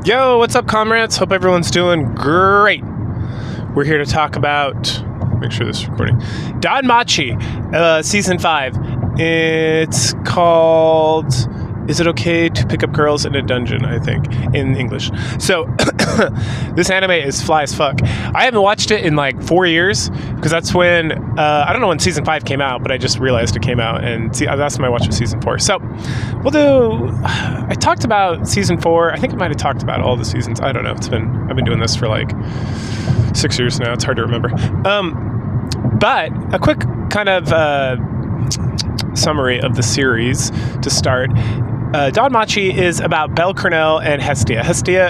Yo, what's up, comrades? Hope everyone's doing great. We're here to talk about, make sure this is recording, DanMachi, Season 5. It's called, Is It Okay to Pick Up Girls in a Dungeon, I think, in English. So, this anime is fly as fuck. I haven't watched it in like 4 years, because that's when, I don't know when Season 5 came out, but I just realized it came out, and that's when I watched Season 4. So, I talked about Season 4, I think I might have talked about all the seasons, I don't know, I've been doing this for like 6 years now, it's hard to remember. But, a quick kind of summary of the series to start. DanMachi is about Belle Cornell and Hestia.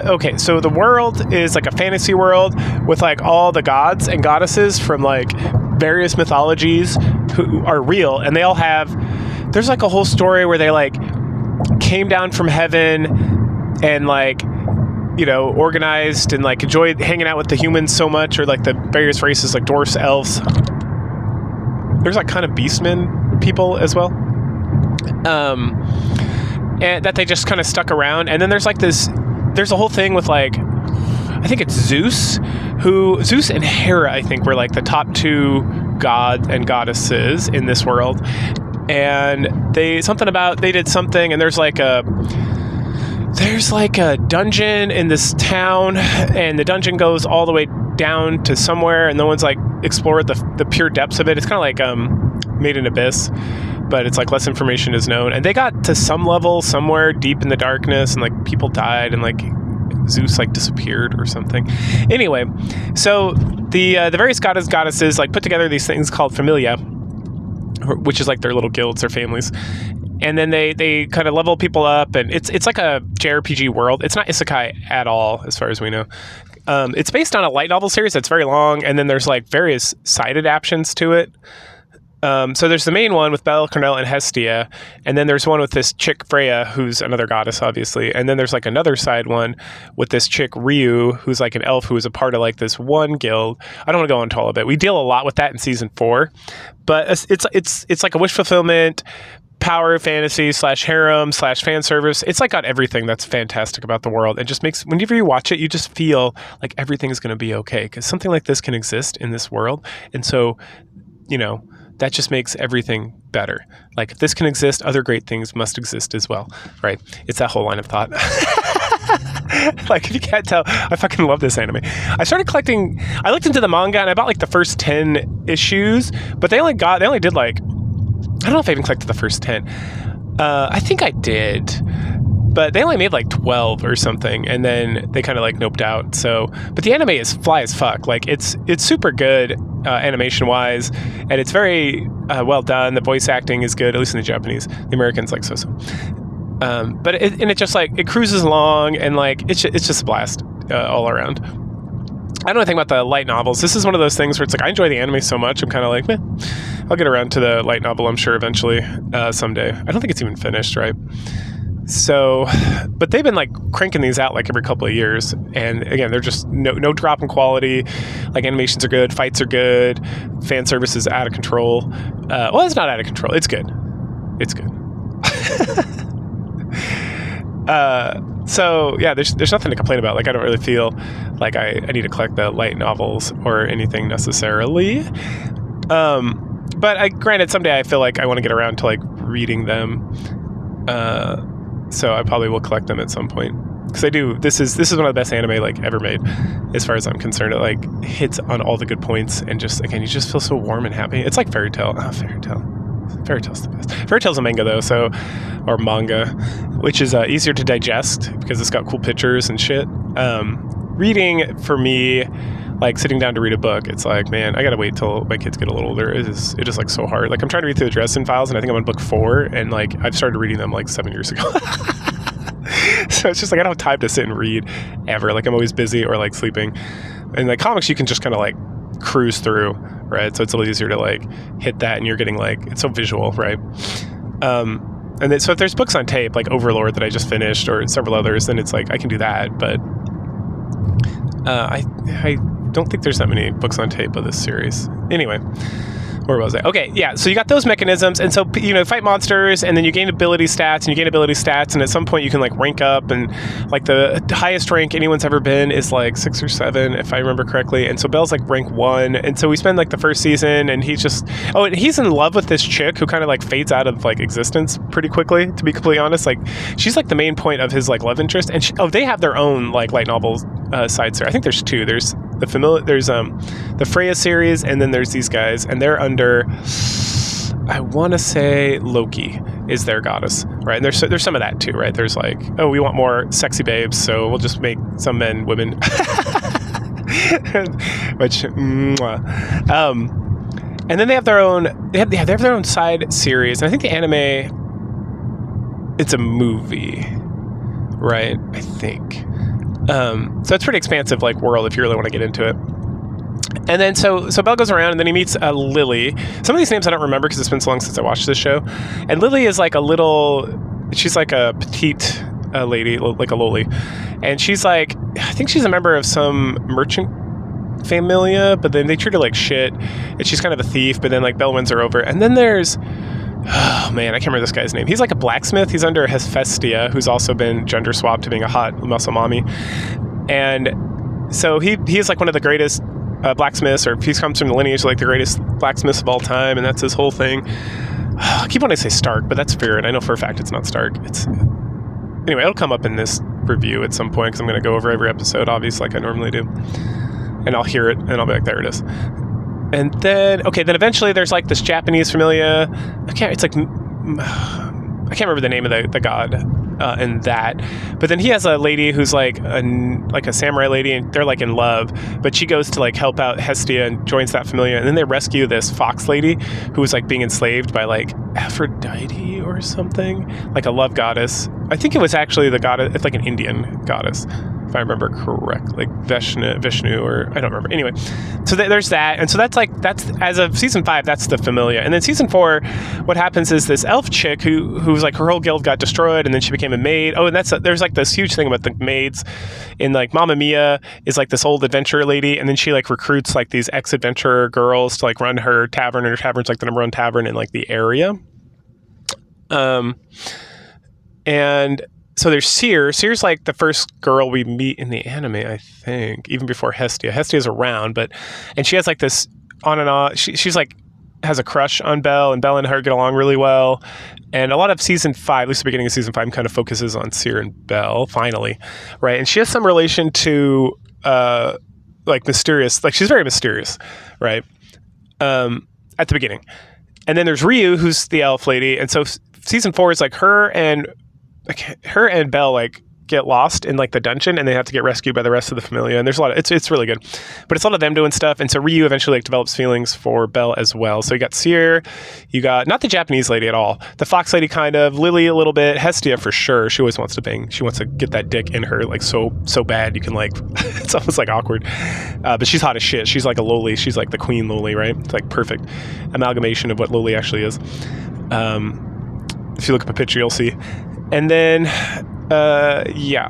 Okay, so the world is like a fantasy world with like all the gods and goddesses from like various mythologies who are real, and they all have, there's like a whole story where they like came down from heaven and like, you know, organized and like enjoyed hanging out with the humans so much, or like the various races like dwarfs, elves. There's like kind of beastmen people as well. And that they just kind of stuck around. And then there's like there's a whole thing with like, I think it's Zeus and Hera, I think, were like the top two gods and goddesses in this world. And they did something, and there's like a dungeon in this town, and the dungeon goes all the way down to somewhere, and no one's like explored the pure depths of it. It's kind of like Made in Abyss, but it's like less information is known. And they got to some level somewhere deep in the darkness, and like people died, and like Zeus like disappeared or something. Anyway, so the various goddesses like put together these things called familia, which is like their little guilds or families. And then they kind of level people up, and it's like a JRPG world. It's not isekai at all, as far as we know. It's based on a light novel series that's very long, and then there's like various side adaptations to it. So there's the main one with Belle Cornell and Hestia, and then there's one with this chick Freya, who's another goddess, obviously, and then there's like another side one with this chick Ryu, who's like an elf who is a part of like this one guild. I don't want to go into all of it. We deal a lot with that in Season 4, but it's like a wish fulfillment, power fantasy / harem / fan service. It's like got everything that's fantastic about the world, and just makes, whenever you watch it, you just feel like everything is going to be okay, because something like this can exist in this world. And so, you know, that just makes everything better. Like, if this can exist, other great things must exist as well, right? It's that whole line of thought. Like, if you can't tell, I fucking love this anime. I started collecting, I looked into the manga, and I bought like the first 10 issues, but they only did like, I don't know if I even collected the first 10. I think I did, but they only made like 12 or something, and then they kind of like noped out. So, but the anime is fly as fuck. Like, it's super good animation wise, and it's very well done. The voice acting is good, at least in the Japanese. The Americans like so. But it just like, it cruises along, and like it's just a blast all around. I don't know anything about the light novels. This is one of those things where it's like, I enjoy the anime so much, I'm kind of like, meh. I'll get around to the light novel, I'm sure, eventually, someday. I don't think it's even finished, right? So, but they've been like cranking these out like every couple of years, and again, they're just no drop in quality. Like, animations are good, fights are good, fan service is out of control. Well, it's not out of control. It's good. It's good. So yeah, there's nothing to complain about. Like, I don't really feel like I need to collect the light novels or anything necessarily. But granted, someday I feel like I want to get around to like reading them. So I probably will collect them at some point, because I do. This is one of the best anime like ever made, as far as I'm concerned. It like hits on all the good points, and just, again, you just feel so warm and happy. It's like Fairy Tail. Fairy Tail's the best. Fairy Tail's a manga though, or manga, which is easier to digest because it's got cool pictures and shit. Reading, for me, like sitting down to read a book, it's like, man, I gotta wait till my kids get a little older. It is like so hard. Like, I'm trying to read through the Dresden Files, and I think I'm on book 4, and like I've started reading them like 7 years ago. So it's just like, I don't have time to sit and read ever. Like, I'm always busy or like sleeping. And like comics, you can just kind of like cruise through, right? So it's a little easier to like hit that, and you're getting like, it's so visual, right? And then, so if there's books on tape like Overlord that I just finished, or several others, then it's like I can do that. But I don't think there's that many books on tape of this series. Anyway, Where was I? Okay, yeah. So you got those mechanisms, and so fight monsters, and then you gain ability stats, and at some point you can like rank up, and like the highest rank anyone's ever been is like 6 or 7, if I remember correctly. And so Belle's like rank 1, and so we spend like the first season, and he's in love with this chick who kind of like fades out of like existence pretty quickly. To be completely honest, like she's like the main point of his like love interest, and they have their own like light novel sides there. I think there's 2. There's the Freya series, and then there's these guys, and they're under, I want to say Loki is their goddess, right? And there's some of that too, right? There's like, oh, we want more sexy babes, so we'll just make some men women. Which, and then they have their own. They have their own side series, and I think the anime, it's a movie, right? I think. So it's pretty expansive, like world if you really want to get into it. And then so Belle goes around, and then he meets Lily. Some of these names I don't remember because it's been so long since I watched this show. And Lily is like she's like a petite lady, like a loli, and she's like, I think she's a member of some merchant familia, but then they treat her like shit, and she's kind of a thief. But then like Belle wins her over, and then there's. Oh man, I can't remember this guy's name. He's like a blacksmith. He's under Hephaestus, who's also been gender swapped to being a hot muscle mommy. And so he's like one of the greatest blacksmiths, or he comes from the lineage of like the greatest blacksmiths of all time, and that's his whole thing. I keep wanting to say Stark, but that's Fear, and I know for a fact it's not Stark. Anyway, it'll come up in this review at some point because I'm going to go over every episode, obviously, like I normally do. And I'll hear it, and I'll be like, there it is. And then eventually there's like this Japanese familia. I can't remember the name of the god in that. But then he has a lady who's like a samurai lady, and they're like in love. But she goes to like help out Hestia and joins that familia. And then they rescue this fox lady who was like being enslaved by like Aphrodite or something, like a love goddess. I think it was actually the goddess. It's like an Indian goddess, if I remember correctly, like Vishnu, or I don't remember. Anyway, so there's that, and so that's as of season 5, that's the familia. And then season 4, what happens is this elf chick who's like her whole guild got destroyed, and then she became a maid. Oh, and there's like this huge thing about the maids, in like Mamma Mia is like this old adventurer lady, and then she like recruits like these ex-adventurer girls to like run her tavern, and her tavern's like the number 1 tavern in like the area. And so there's Seer. Seer's like the first girl we meet in the anime, I think, even before Hestia. Hestia's around, and she has like this on and off. She's like has a crush on Belle, and Belle and her get along really well. And a lot of season 5, at least the beginning of season 5, kind of focuses on Seer and Belle, finally, right? And she has some relation to like mysterious, like she's very mysterious, right? At the beginning. And then there's Ryu, who's the elf lady, and so season 4 is like her and Belle like get lost in like the dungeon, and they have to get rescued by the rest of the familia. And there's a lot of it's really good, but it's a lot of them doing stuff. And so Ryu eventually like develops feelings for Belle as well. So you got Seer, you got not the Japanese lady at all, the fox lady kind of, Lily a little bit, Hestia for sure. She always wants to bang. She wants to get that dick in her like so bad you can like it's almost like awkward. But she's hot as shit. She's like a loli. She's like the queen loli, right? It's like perfect amalgamation of what loli actually is. If you look up a picture, you'll see. And then, yeah.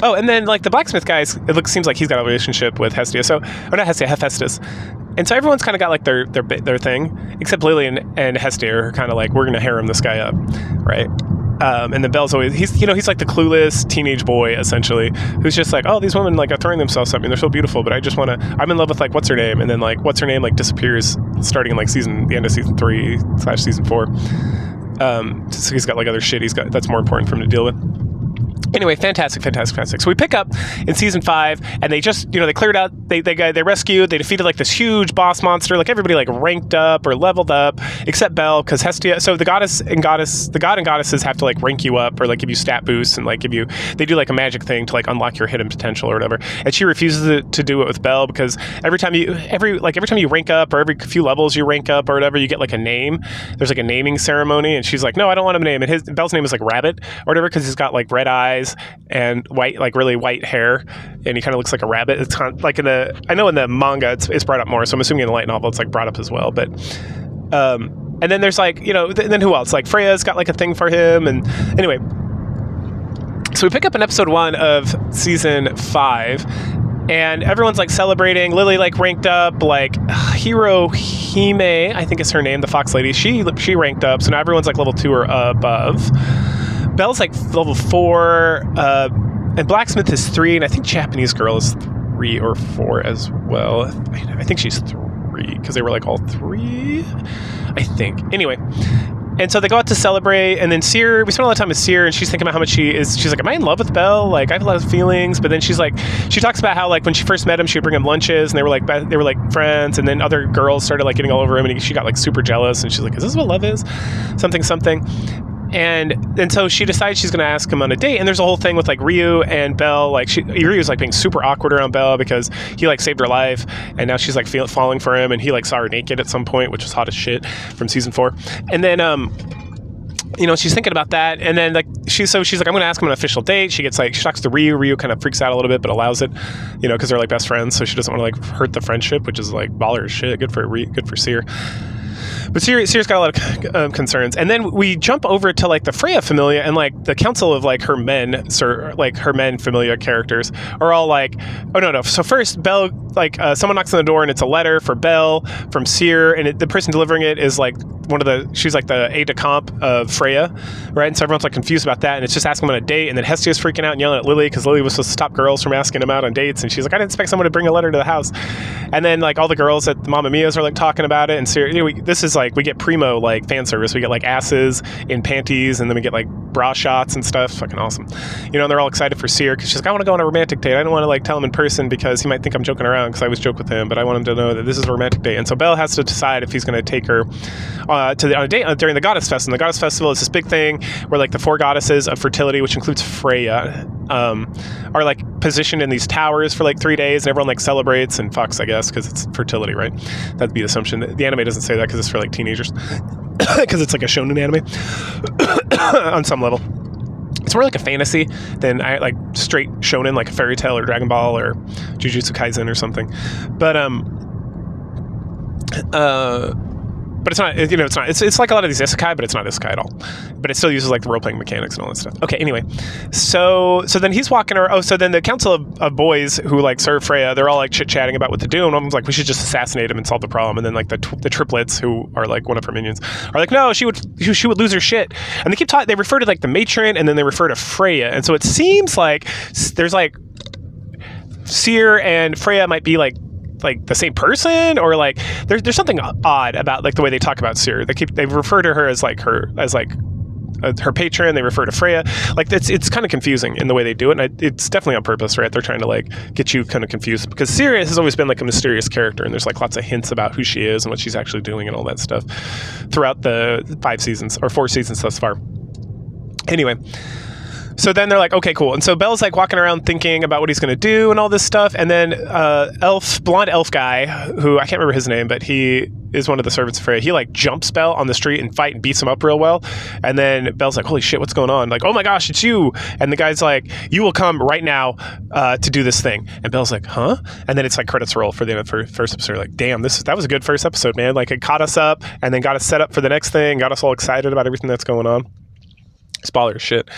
Oh, and then like the blacksmith guys, seems like he's got a relationship with Hestia. So, or not Hestia, Hephaestus. And so everyone's kind of got like their thing, except Lily and Hestia are kind of like, we're gonna harem this guy up, right? And then Belle's always he's like the clueless teenage boy essentially, who's just like, oh, these women like are throwing themselves at me, they're so beautiful, but I'm in love with like what's her name, and then like what's her name like disappears starting in like the end of season 3/season 4. So he's got like other shit that's more important for him to deal with. Anyway, fantastic. So we pick up in season 5, and they just, they cleared out, they rescued, they defeated like this huge boss monster, like everybody like ranked up or leveled up, except Belle, because Hestia, so the god and goddesses have to like rank you up or like give you stat boosts and like they do like a magic thing to like unlock your hidden potential or whatever. And she refuses to do it with Belle, because every time you rank up, or every few levels you rank up or whatever, you get like a name. There's like a naming ceremony, and she's like, no, I don't want him a name. And Belle's name is like Rabbit or whatever, because he's got like red eyes and white, like really white hair, and he kind of looks like a rabbit. It's kind of like I know in the manga it's brought up more, so I'm assuming in the light novel it's like brought up as well. But and then there's like, then who else? Like Freya's got like a thing for him, and anyway, so we pick up in episode 1 of season 5. And everyone's like celebrating. Lily like ranked up. Like Hirohime, I think is her name, the fox lady. She ranked up, so now everyone's like level 2 or above. Belle's like level 4, and Blacksmith is 3, and I think Japanese Girl is 3 or 4 as well. I think she's 3 because they were like all 3, I think. Anyway. And so they go out to celebrate, and then Cyr, we spend a lot of time with Cyr, and she's thinking about how much she's like, am I in love with Belle? Like, I have a lot of feelings, but then she's like, she talks about how, like, when she first met him, she would bring him lunches, and they were like friends, and then other girls started, like, getting all over him, and she got, like, super jealous, and she's like, is this what love is? Something. And so she decides she's going to ask him on a date, and there's a whole thing with, like, Ryu and Belle. Like, Ryu's, like, being super awkward around Belle because he, like, saved her life, and now she's, like, falling for him, and he, like, saw her naked at some point, which was hot as shit from season 4. And then, you know, she's thinking about that, and then, like, she's like, I'm going to ask him on an official date. She talks to Ryu kind of freaks out a little bit, but allows it, you know, because they're, like, best friends, so she doesn't want to, like, hurt the friendship, which is, like, baller as shit. Good for Cyr. But Cyr's got a lot of concerns. And then we jump over to, like, the Freya Familia, and, like, the council of, like, her men Familia characters are all like, oh, no. So first, Belle, like, someone knocks on the door, and it's a letter for Belle from Cyr, and the person delivering it is, like, she's, like, the aide-de-camp of Freya, right? And so everyone's, like, confused about that, and it's just asking them on a date, and then Hestia's freaking out and yelling at Lily, because Lily was supposed to stop girls from asking him out on dates, and she's like, I didn't expect someone to bring a letter to the house. And then, like, all the girls at Mamma Mia's are, like, talking about it, and Cyr, you know, this is, like, we get primo, like, fan service. We get, like, asses in panties, and then we get, like, bra shots and stuff. Fucking awesome. You know, and they're all excited for Cyr, because she's like, I want to go on a romantic date. I don't want to, like, tell him in person, because he might think I'm joking around, because I always joke with him, but I want him to know that this is a romantic date. And so Belle has to decide if he's going to take her on a date during the Goddess Festival. And the Goddess Festival is this big thing where, like, the 4 goddesses of fertility, which includes Freya, are, like, positioned in these towers for, like, 3 days, and everyone, like, celebrates and fucks, I guess, because it's fertility, right? That'd be the assumption. The anime doesn't say that because it's for, like, teenagers, because it's like a shonen anime on some level. It's more like a fantasy than like straight shonen, like a Fairy Tail or Dragon Ball or Jujutsu Kaisen or something. But it's not, you know, it's like a lot of these isekai, but it's not isekai at all. But it still uses, like, the role-playing mechanics and all that stuff. Okay, anyway. So then he's walking around. So then the council of boys who, like, serve Freya, they're all, like, chit-chatting about what to do. And one of them's like, we should just assassinate him and solve the problem. And then, like, the triplets, who are, like, one of her minions, are like, no, she would lose her shit. And they keep talking, they refer to, like, the matron, and then they refer to Freya. And so it seems like there's, like, Cyr and Freya might be, like the same person, or, like, there's something odd about, like, the way they talk about Cyr. They refer to her as her patron. They refer to Freya. Like, it's kind of confusing in the way they do it, and it's definitely on purpose, right? They're trying to, like, get you kind of confused, because Cyr has always been, like, a mysterious character, and there's, like, lots of hints about who she is and what she's actually doing and all that stuff throughout the 5 seasons or 4 seasons thus far. Anyway. So then they're like, okay, cool. And so Belle's, like, walking around thinking about what he's going to do and all this stuff. And then blonde elf guy, who I can't remember his name, but he is one of the servants of Freya. He, like, jumps Belle on the street and fight and beats him up real well. And then Belle's like, holy shit, what's going on? Like, oh my gosh, it's you. And the guy's like, you will come right now to do this thing. And Belle's like, huh? And then it's, like, credits roll for the end of the first episode. Like, damn, that was a good first episode, man. Like, it caught us up and then got us set up for the next thing, got us all excited about everything that's going on. It's baller shit.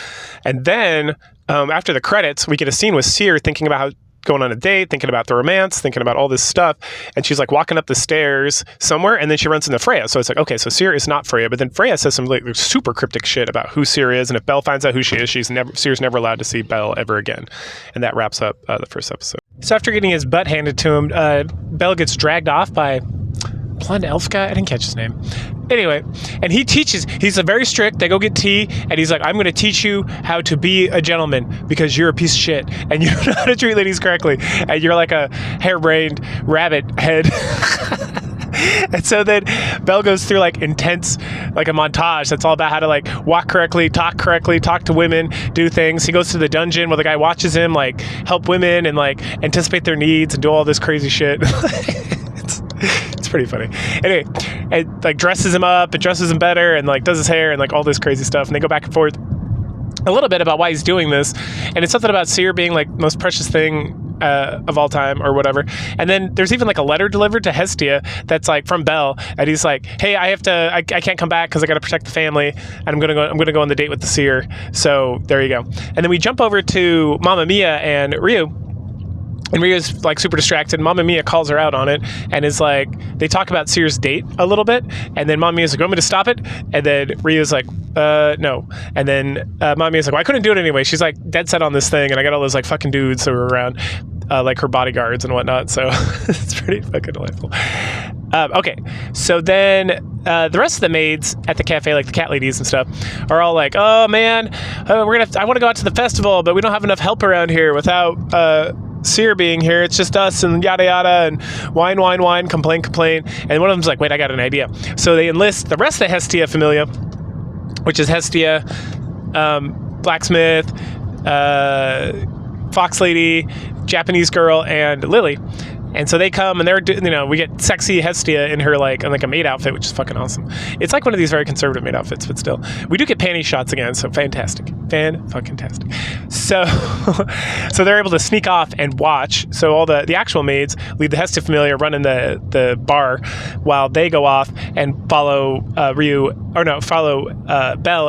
And then after the credits, we get a scene with Cyr thinking about how going on a date, thinking about the romance, thinking about all this stuff. And she's, like, walking up the stairs somewhere, and then she runs into Freya. So it's like, okay, so Cyr is not Freya. But then Freya says some, like, super cryptic shit about who Cyr is. And if Belle finds out who she is, Cyr's never allowed to see Belle ever again. And that wraps up the first episode. So after getting his butt handed to him, Belle gets dragged off by blonde elf guy. I didn't catch his name. Anyway, and he's very strict. They go get tea, and he's like, I'm going to teach you how to be a gentleman, because you're a piece of shit and you don't know how to treat ladies correctly, and you're like a harebrained rabbit head. And so then Belle goes through, like, intense, like, a montage that's all about how to, like, walk correctly, talk to women, do things. He goes to the dungeon where the guy watches him, like, help women and, like, anticipate their needs and do all this crazy shit. It's pretty funny. Anyway, it, like, dresses him up, it dresses him better, and, like, does his hair and, like, all this crazy stuff. And they go back and forth a little bit about why he's doing this. And it's something about Cyr being, like, most precious thing of all time or whatever. And then there's even, like, a letter delivered to Hestia that's, like, from Belle, and he's like, hey, I can't come back because I got to protect the family, and I'm gonna go on the date with the Cyr. So there you go. And then we jump over to Mamma Mia and Ryu. And Rhea's like super distracted. Mamma Mia calls her out on it and is like, they talk about Seer's date a little bit. And then Mamma Mia's like, want me to stop it? And then Rhea's like, no. And then Mamma Mia's like, well, I couldn't do it anyway. She's like dead set on this thing. And I got all those like fucking dudes who were around, like her bodyguards and whatnot. So it's pretty fucking delightful. Okay, so then the rest of the maids at the cafe, like the cat ladies and stuff, are all like, "Oh man, I want to go out to the festival, but we don't have enough help around here without Seer being here. It's just us and yada yada and whine, complain." And one of them's like, "Wait, I got an idea." So they enlist the rest of the Hestia Familia, which is Hestia, Blacksmith, Fox Lady, Japanese Girl, and Lily. And so they come and we get sexy Hestia in her like a maid outfit, which is fucking awesome. It's like one of these very conservative maid outfits, but still. We do get panty shots again, so fantastic. Fan-fucking-tastic. So they're able to sneak off and watch. So all the actual maids leave the Hestia Familia running the bar while they go off and follow Belle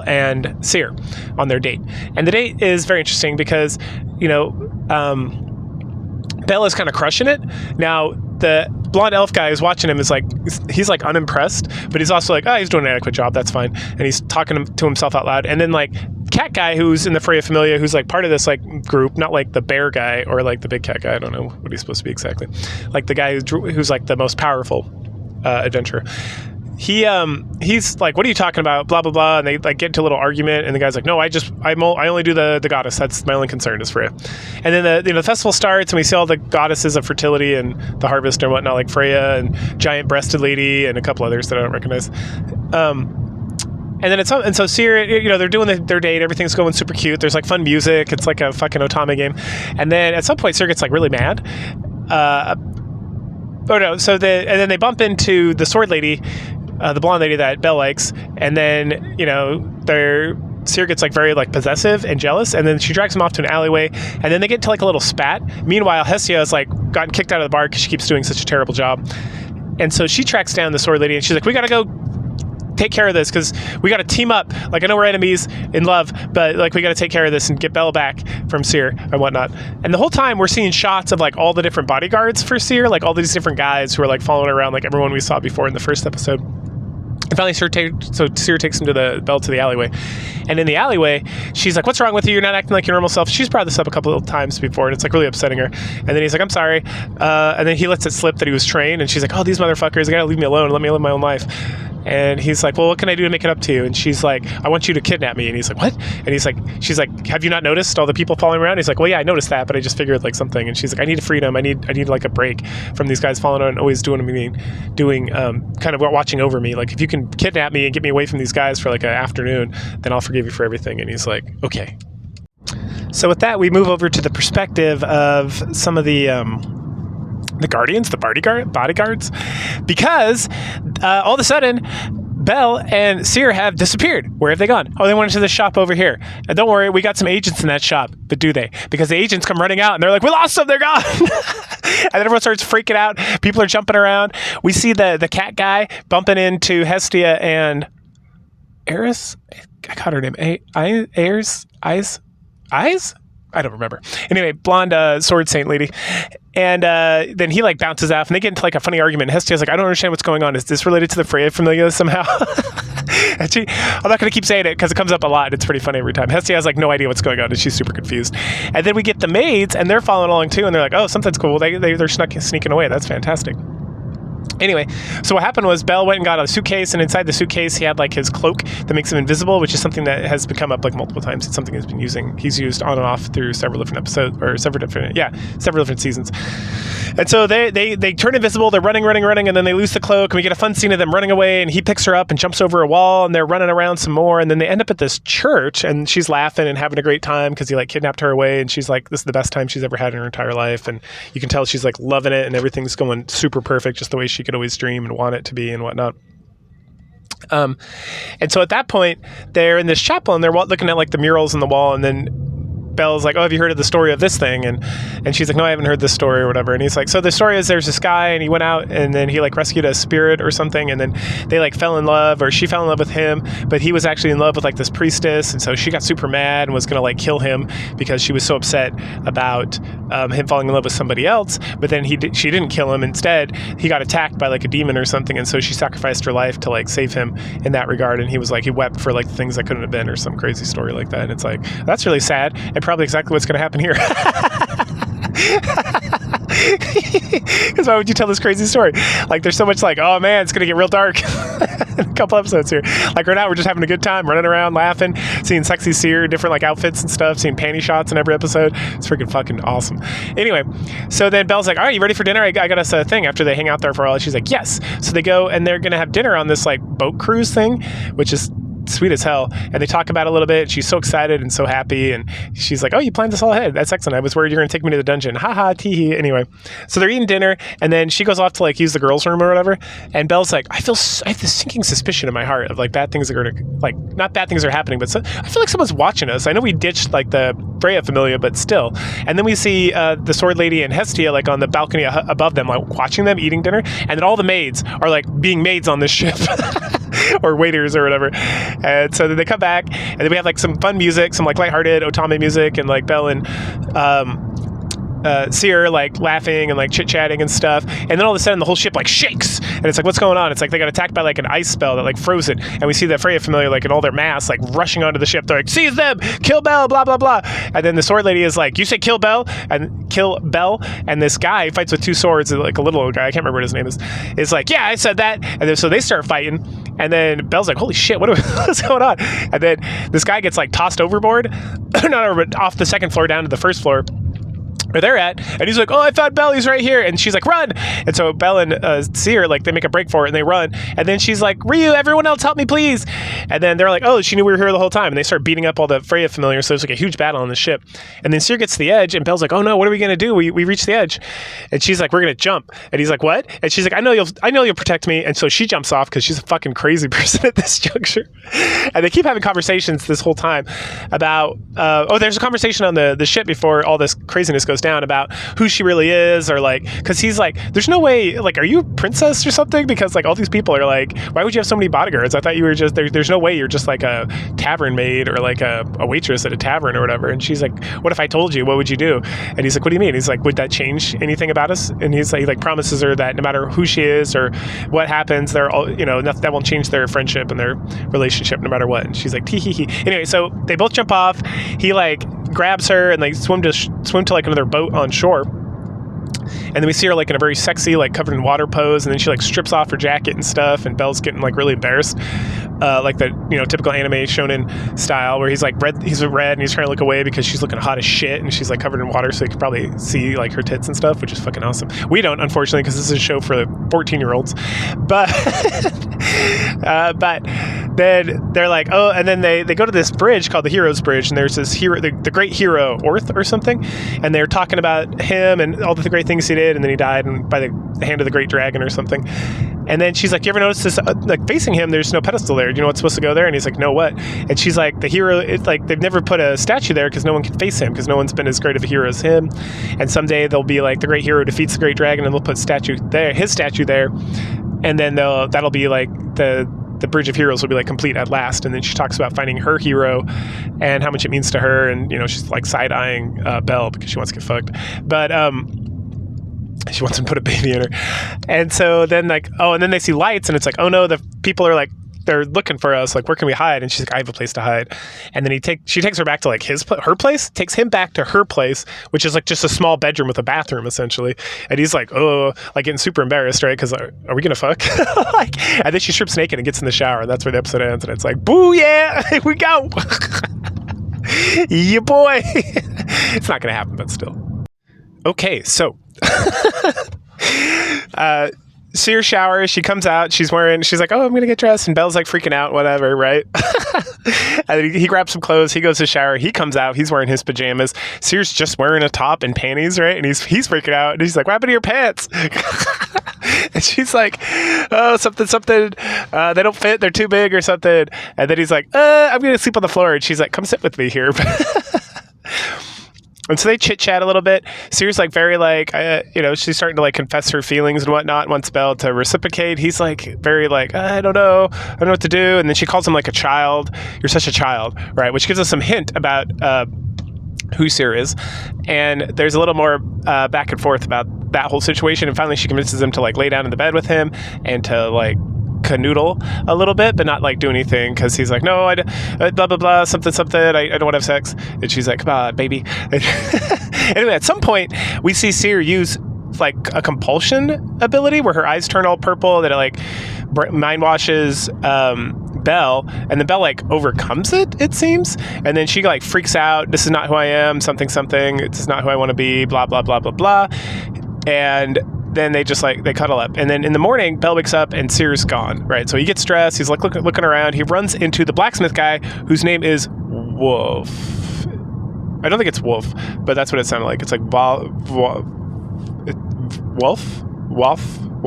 and Seer on their date. And the date is very interesting because, Belle is kind of crushing it. Now, the blonde elf guy who's watching him is like, he's like unimpressed, but he's also like, oh, he's doing an adequate job, that's fine. And he's talking to himself out loud. And then like cat guy who's in the Freya Familia, who's like part of this like group, not like the bear guy or like the big cat guy, I don't know what he's supposed to be exactly. Like the guy who's like the most powerful adventurer. He's like, what are you talking about? Blah, blah, blah. And they like get into a little argument. And the guy's like, no, I only do the goddess. That's my only concern is Freya. And then the festival starts and we see all the goddesses of fertility and the harvest and whatnot, like Freya and giant breasted lady and a couple others that I don't recognize. And then so Seer, they're doing their date. Everything's going super cute. There's like fun music. It's like a fucking Otame game. And then at some point, Seer gets like really mad. And then they bump into the sword lady, the blonde lady that Belle likes, and then Seer gets like very like possessive and jealous, and then she drags him off to an alleyway, and then they get into like a little spat. Meanwhile, Hestia has like gotten kicked out of the bar because she keeps doing such a terrible job, and so she tracks down the sword lady, and she's like, "We gotta go take care of this because we got to team up. Like, I know we're enemies in love, but like we got to take care of this and get Belle back from Seer and whatnot." And the whole time we're seeing shots of like all the different bodyguards for Seer, like all these different guys who are like following around, like everyone we saw before in the first episode. And finally, Seer takes him to the alleyway. And in the alleyway, she's like, "What's wrong with you? You're not acting like your normal self." She's brought this up a couple of times before, and it's like really upsetting her. And then he's like, "I'm sorry." And then he lets it slip that he was trained, and she's like, "Oh, these motherfuckers, they gotta leave me alone and let me live my own life." And he's like, "Well, what can I do to make it up to you?" And she's like, "I want you to kidnap me." And he's like, "What?" And she's like, "Have you not noticed all the people following around?" He's like, "Well, yeah, I noticed that, but I just figured like something." And she's like, "I need freedom. I need like a break from these guys following around and always doing kind of watching over me. Like, if you can kidnap me and get me away from these guys for like an afternoon, then I'll forgive you for everything." And he's like, "Okay." So with that, we move over to the perspective of some of the guardians, the bodyguards, because all of a sudden, Belle and Seer have disappeared. Where have they gone? Oh, they went into the shop over here. And don't worry, we got some agents in that shop. But do they? Because the agents come running out and they're like, "We lost them, they're gone." And then everyone starts freaking out. People are jumping around. We see the cat guy bumping into Hestia and Eris. I got her name. Eyes? I don't remember. Anyway, blonde sword saint lady. And then he like bounces off and they get into like a funny argument. Hestia's like, "I don't understand what's going on. Is this related to the Freya Familia somehow?" And I'm not going to keep saying it because it comes up a lot. It's pretty funny every time. Hestia has like no idea what's going on and she's super confused. And then we get the maids and they're following along too. And they're like, "Oh, something's cool." They're sneaking away. That's fantastic. Anyway, so what happened was Belle went and got a suitcase, and inside the suitcase he had like his cloak that makes him invisible, which is something that has become up like multiple times. It's something he's used on and off through several different episodes or several different seasons. And so they turn invisible, they're running, and then they lose the cloak, and we get a fun scene of them running away, and he picks her up and jumps over a wall, and they're running around some more, and then they end up at this church, and she's laughing and having a great time because he like kidnapped her away, and she's like, this is the best time she's ever had in her entire life, and you can tell she's like loving it, and everything's going super perfect, just the way she could always dream and want it to be and whatnot. And so at that point, they're in this chapel and they're looking at like the murals on the wall, and then Belle's like, oh, have you heard of the story of this thing? And she's like, no, I haven't heard this story or whatever. And he's like, so the story is there's this guy and he went out and then he like rescued a spirit or something, and then they like fell in love, or she fell in love with him, but he was actually in love with like this priestess, and so she got super mad and was gonna like kill him because she was so upset about him falling in love with somebody else. But then she didn't kill him. Instead, he got attacked by like a demon or something, and so she sacrificed her life to like save him in that regard. And he was like, he wept for like the things that couldn't have been, or some crazy story like that. And it's like, that's really sad, and probably exactly what's going to happen here. Because why would you tell this crazy story? Like, there's so much like, oh man, it's gonna get real dark in a couple episodes here. Like right now, we're just having a good time, running around, laughing, seeing sexy Seer, different like outfits and stuff, seeing panty shots in every episode. It's freaking fucking awesome. Anyway, so then Belle's like, all right, you ready for dinner? I got us a thing after they hang out there for a while. She's like, yes. So they go and they're gonna have dinner on this like boat cruise thing, which is sweet as hell. And they talk about it a little bit. She's so excited and so happy, and she's like, oh, you planned this all ahead. That's excellent. I was worried you're gonna take me to the dungeon. Haha, teehee. Anyway, so they're eating dinner, and then she goes off to like use the girls' room or whatever, and Belle's like, I have this sinking suspicion in my heart of like bad things are gonna, like, not bad things are happening, but I feel like someone's watching us. I know we ditched like the Freya familia, but still. And then we see the sword lady and Hestia like on the balcony above them, like watching them eating dinner, and then all the maids are like being maids on this ship. Or waiters or whatever. And so then they come back, and then we have like some fun music, some like lighthearted Otome music, and like Belle and Seer like laughing and like chit-chatting and stuff. And then all of a sudden the whole ship like shakes, and it's like, what's going on? It's like they got attacked by like an ice spell that like froze it, and we see the Freya familiar like in all their mass like rushing onto the ship. They're like, seize them, kill Belle, blah blah blah. And then the sword lady is like, you said kill Belle, and this guy fights with two swords, like a little old guy, I can't remember what his name is like, yeah, I said that. And then so they start fighting, and then Belle's like, holy shit, what's going on? And then this guy gets like tossed overboard, not over, but off the second floor down to the first floor where they're at, and he's like, oh, I found Belle, he's right here. And she's like, run. And so Belle and Seer, like, they make a break for it and they run, and then she's like, Ryu, everyone else help me please. And then they're like, oh, she knew we were here the whole time, and they start beating up all the Freya familiars. So it's like a huge battle on the ship, and then Seer gets to the edge, and Belle's like, oh no, what are we gonna do? We reached the edge. And she's like, we're gonna jump. And he's like, what? And she's like, I know you'll protect me. And so she jumps off because she's a fucking crazy person at this juncture. And they keep having conversations this whole time about there's a conversation on the ship before all this craziness goes down about who she really is, or like, because he's like, there's no way, like, are you a princess or something? Because like all these people are like, why would you have so many bodyguards? I thought you were just there's no way you're just like a tavern maid or like a waitress at a tavern or whatever. And she's like, what if I told you? What would you do? And he's like, what do you mean? He's like, would that change anything about us? And he's like, he like promises her that no matter who she is or what happens, they're all, that won't change their friendship and their relationship no matter what. And she's like, tee hee hee. Anyway, so they both jump off. He like grabs her and they swim to like another boat on shore. And then we see her like in a very sexy, like covered in water pose, and then she like strips off her jacket and stuff, and Belle's getting like really embarrassed, like the typical anime shonen style, where he's like red, and he's trying to look away because she's looking hot as shit, and she's like covered in water, so you can probably see like her tits and stuff, which is fucking awesome. We don't, unfortunately, because this is a show for 14-year-olds, but but then they're like, oh, and then they go to this bridge called the Hero's Bridge, and there's this hero, the great hero Orth or something, and they're talking about him and all the great things he did, and then he died by the hand of the great dragon or something. And then she's like, do you ever notice this, like facing him there's no pedestal there, do you know what's supposed to go there? And he's like, no, what? And she's like, the hero, it's like they've never put a statue there because no one can face him, because no one's been as great of a hero as him, and someday they'll be like, the great hero defeats the great dragon, and they'll put his statue there, and then that'll be like the Bridge of Heroes will be like complete at last. And then she talks about finding her hero and how much it means to her, and she's like side-eyeing Belle because she wants to get fucked, but she wants him to put a baby in her. And so then like, and then they see lights, and it's like, oh no, the people are like, they're looking for us, like, where can we hide? And she's like, I have a place to hide. And then she takes her back to like her place, takes him back to her place, which is like just a small bedroom with a bathroom essentially. And he's like, oh, like getting super embarrassed, right? Because are we gonna fuck? Like, and then she strips naked and gets in the shower, and that's where the episode ends. And it's like, boo, yeah, here we go. Yeah, boy. It's not gonna happen, but still. Okay, so Seer showers, she comes out, she's like, oh, I'm gonna get dressed, and Belle's like freaking out, whatever, right? And then he grabs some clothes, he goes to shower, he comes out, he's wearing his pajamas, Seer's just wearing a top and panties, right? And he's freaking out, and he's like, what happened to your pants? And she's like, oh, something, they don't fit, they're too big or something. And then he's like, I'm gonna sleep on the floor, and she's like, come sit with me here. And so they chit chat a little bit. Seer's like very like, she's starting to like confess her feelings and whatnot. Wants Belle to reciprocate. He's like very like, I don't know what to do. And then she calls him like a child. You're such a child, right? Which gives us some hint about who Seer is. And there's a little more back and forth about that whole situation. And finally, she convinces him to like lay down in the bed with him and to like canoodle a little bit, but not like do anything, because he's like, no, I blah blah blah, something, I don't want to have sex. And she's like, come on, baby. Anyway, at some point we see Seer use like a compulsion ability where her eyes turn all purple, that it like mind washes Belle, and then Belle like overcomes it seems, and then she like freaks out. This is not who I am, something, this is not who I want to be, blah blah blah blah blah. And then they just like, they cuddle up. And then in the morning, Belle wakes up and Seer's gone, right? So he gets dressed. He's like looking around. He runs into the blacksmith guy whose name is Wolf. I don't think it's Wolf, but that's what it sounded like. It's like Wolf.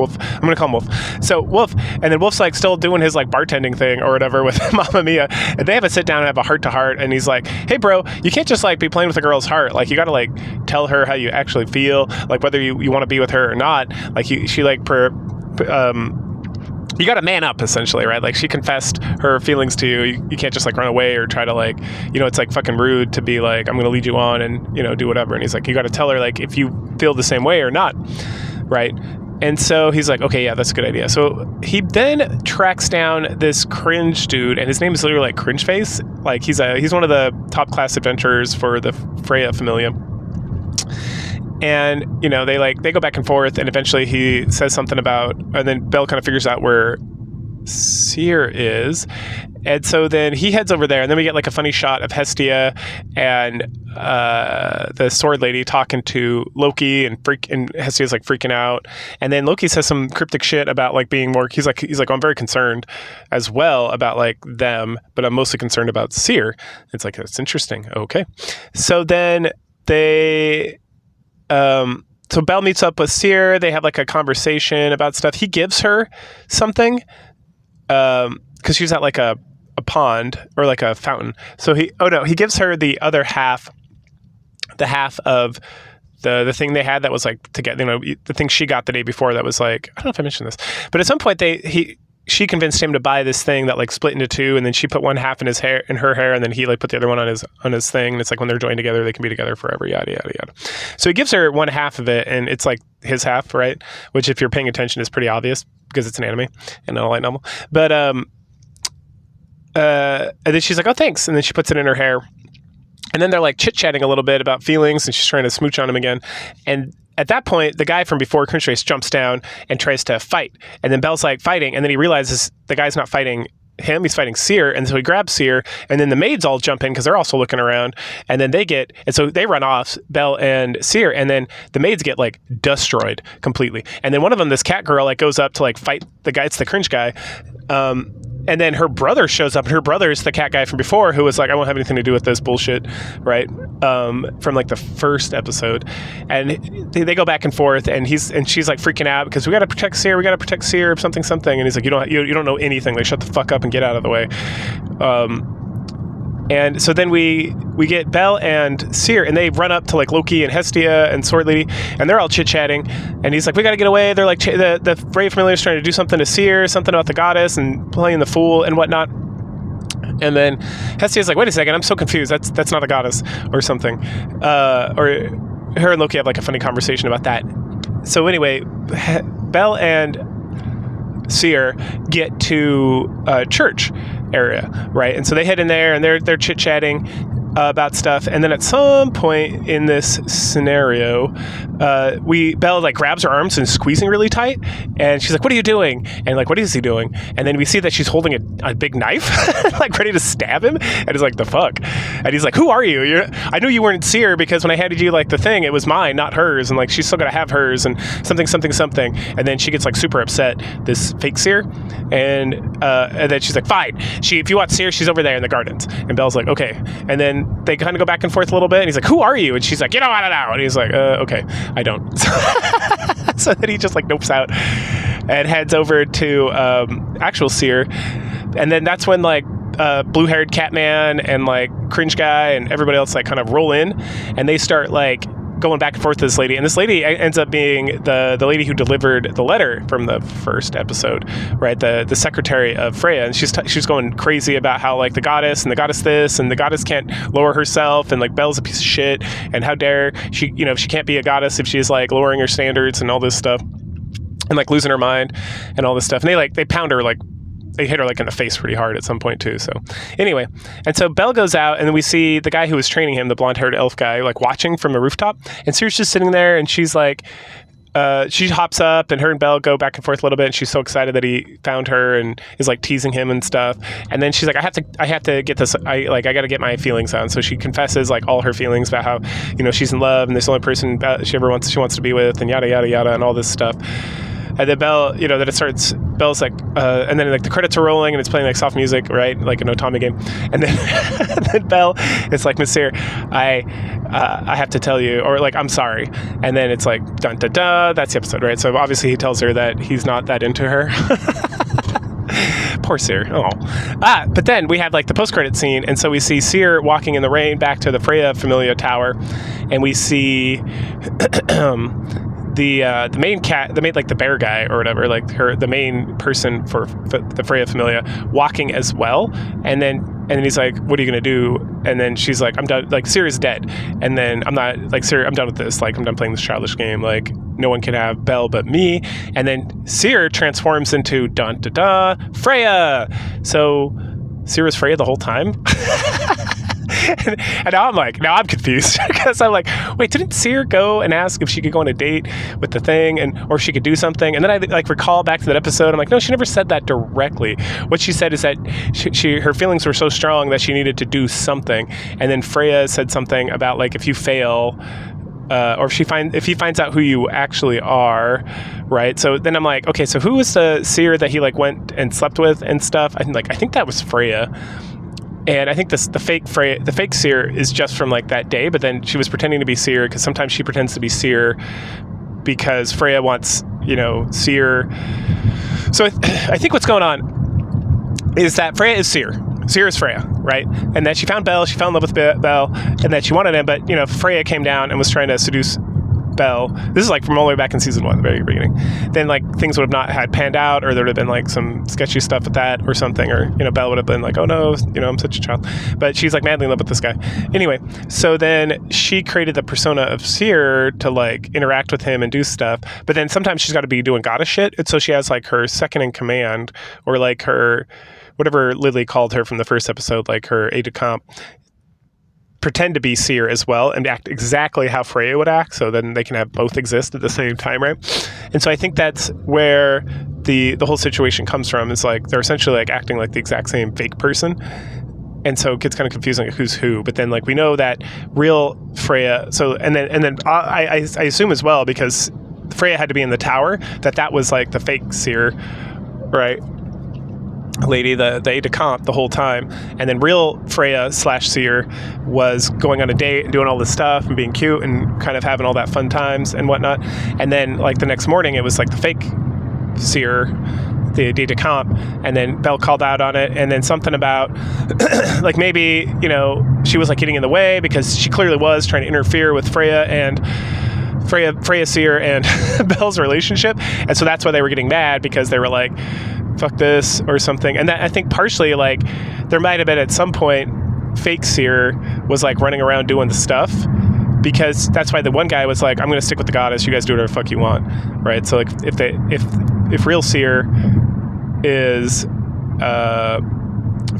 I'm gonna call him Wolf. So Wolf, and then Wolf's like still doing his like bartending thing or whatever with Mamma Mia, and they have a sit down and have a heart to heart. And he's like, "Hey, bro, you can't just like be playing with a girl's heart. Like you gotta like tell her how you actually feel, like whether you want to be with her or not. Like she like you got to man up, essentially, right? Like she confessed her feelings to you. You can't just like run away or try to like, it's like fucking rude to be like, I'm going to lead you on and, do whatever. And he's like, you got to tell her like if you feel the same way or not, right? And so he's like, okay, yeah, that's a good idea. So he then tracks down this cringe dude, and his name is literally like Cringe Face. Like he's one of the top class adventurers for the Freya Familia. And, they go back and forth, and eventually he says something about, and then Belle kind of figures out where Seer is. And so then he heads over there, and then we get like a funny shot of Hestia and the sword lady talking to Loki, and Hestia's like freaking out. And then Loki says some cryptic shit about like being more, he's like, I'm very concerned as well about like them, but I'm mostly concerned about Seer. It's like, that's interesting. Okay. So then so Belle meets up with Seer. They have like a conversation about stuff. He gives her something because she's at like a pond or like a fountain. So he gives her the other half, the half of the thing they had that was like to get, the thing she got the day before that was like, I don't know if I mentioned this, but at some point she convinced him to buy this thing that like split into two, and then she put one half in her hair, and then he like put the other one on his thing. And it's like when they're joined together, they can be together forever, yada yada yada. So he gives her one half of it, and it's like his half, right? Which, if you're paying attention, is pretty obvious because it's an anime and not a light novel. But and then she's like, oh, thanks, and then she puts it in her hair, and then they're like chit chatting a little bit about feelings, and she's trying to smooch on him again, and at that point, the guy from before, Cringe Face, jumps down and tries to fight. And then Belle's like fighting, and then he realizes the guy's not fighting him, he's fighting Seer, and so he grabs Seer, and then the maids all jump in because they're also looking around, and then so they run off, Belle and Seer, and then the maids get like destroyed completely. And then one of them, this cat girl, like goes up to like fight the guy, it's the cringe guy, and then her brother shows up, and her brother's the cat guy from before, who was like, I won't have anything to do with this bullshit, right? From like the first episode. And they go back and forth, and she's like freaking out because we got to protect Seer, something. And he's like, you don't know anything. Like, shut the fuck up and get out of the way. And so then we get Belle and Seer, and they run up to like Loki and Hestia and Sword Lady, and they're all chit-chatting, and he's like, we got to get away. They're like, the Freya Familia is trying to do something to Seer, something about the goddess and playing the fool and whatnot. And then Hestia's like, wait a second, I'm so confused. That's not a goddess or something. Or her and Loki have like a funny conversation about that. So anyway, Belle and Seer get to a church area, right? And so they head in there, and they're chit-chatting about stuff, and then at some point in this scenario, Belle like grabs her arms and squeezing really tight, and she's like, what are you doing? And like, what is he doing? And then we see that she's holding a big knife like ready to stab him, and he's like, the fuck? And he's like, who are you? I knew you weren't Seer because when I handed you like the thing, it was mine, not hers, and like she's still gonna have hers, and something. And then she gets like super upset, this fake Seer, and then she's like, fine, if you want Seer, she's over there in the gardens. And Belle's like, okay. And then they kind of go back and forth a little bit, and he's like, who are you? And she's like, I don't know. And he's like, okay, I don't. So then he just like nopes out and heads over to actual Seer. And then that's when like blue-haired Catman and like Cringe Guy and everybody else like kind of roll in, and they start like going back and forth with this lady, and this lady ends up being the lady who delivered the letter from the first episode, right? The secretary of Freya, and she's going crazy about how like the goddess this, and the goddess can't lower herself, and like Belle's a piece of shit, and how dare she, she can't be a goddess if she's like lowering her standards and all this stuff, and like losing her mind and all this stuff, and they pound her like. They hit her like in the face pretty hard at some point too. So anyway, and so Belle goes out, and then we see the guy who was training him, the blonde-haired elf guy, like watching from the rooftop. And Ciri's just sitting there, and she's like, she hops up, and her and Belle go back and forth a little bit. And she's so excited that he found her and is like teasing him and stuff. And then she's like, I have to get this. I got to get my feelings on. So she confesses like all her feelings about how she's in love, and this is the only person she wants to be with, and yada yada yada, and all this stuff. And then Belle, then it starts, Belle's like, and then like the credits are rolling and it's playing like soft music, right? Like an Otami game. And then, then Belle, it's like, Miss Ciri, I have to tell you, or like, I'm sorry. And then it's like, dun dun dun, that's the episode, right? So obviously he tells her that he's not that into her. Poor Ciri. Oh. But then we have like the post-credit scene, and so we see Ciri walking in the rain back to the Freya Familia Tower, and we see the main like the bear guy or whatever, like the main person for the Freya Familia walking as well, and then he's like, what are you gonna do? And then she's like, I'm done, like Ciri's dead, and then I'm not, like, Ciri, I'm done with this, like I'm done playing this childish game, like no one can have Belle but me. And then Ciri transforms into dun da da Freya. So Ciri was Freya the whole time. And now I'm confused because I'm like, wait, didn't Ciri go and ask if she could go on a date with the thing, or if she could do something? And then I like recall back to that episode. I'm like, no, she never said that directly. What she said is that her feelings were so strong that she needed to do something. And then Freya said something about like, if you fail, or if he finds out who you actually are, right? So then I'm like, okay, so who was the Ciri that he like went and slept with and stuff? I think that was Freya. And I think the fake Ciri is just from like that day, but then she was pretending to be Ciri because sometimes she pretends to be Ciri because Freya wants, Ciri. So I think what's going on is that Freya is Ciri. Ciri is Freya, right? And that she found Belle, she fell in love with Belle, and that she wanted him, but Freya came down and was trying to seduce Belle. This is like from all the way back in season 1, the very beginning. Then like things would have not had panned out, or there would have been like some sketchy stuff with that or something, or Belle would have been like, oh no, I'm such a child. But she's like madly in love with this guy. Anyway, so then she created the persona of Ciri to like interact with him and do stuff. But then sometimes she's got to be doing goddess shit, and so she has like her second in command, or like her whatever Lily called her from the first episode, like her aide de camp, pretend to be Ciri as well and act exactly how Freya would act, so then they can have both exist at the same time, right? And so I think that's where the whole situation comes from. It's like they're essentially like acting like the exact same fake person, and so it gets kind of confusing, like who's who. But then like we know that real Freya, so and then I assume as well, because Freya had to be in the tower, that was like the fake Ciri, right? Lady, the aide de camp the whole time, and then real Freya / Ciri was going on a date and doing all this stuff and being cute and kind of having all that fun times and whatnot. And then like the next morning it was like the fake Ciri, the aide de camp, and then Belle called out on it, and then something about like maybe she was like getting in the way because she clearly was trying to interfere with Freya Ciri and Belle's relationship, and so that's why they were getting mad, because they were like, fuck this or something. And that, I think partially like there might have been at some point fake Ciri was like running around doing the stuff, because that's why the one guy was like, I'm gonna stick with the goddess, you guys do whatever the fuck you want, right? So like if real Ciri is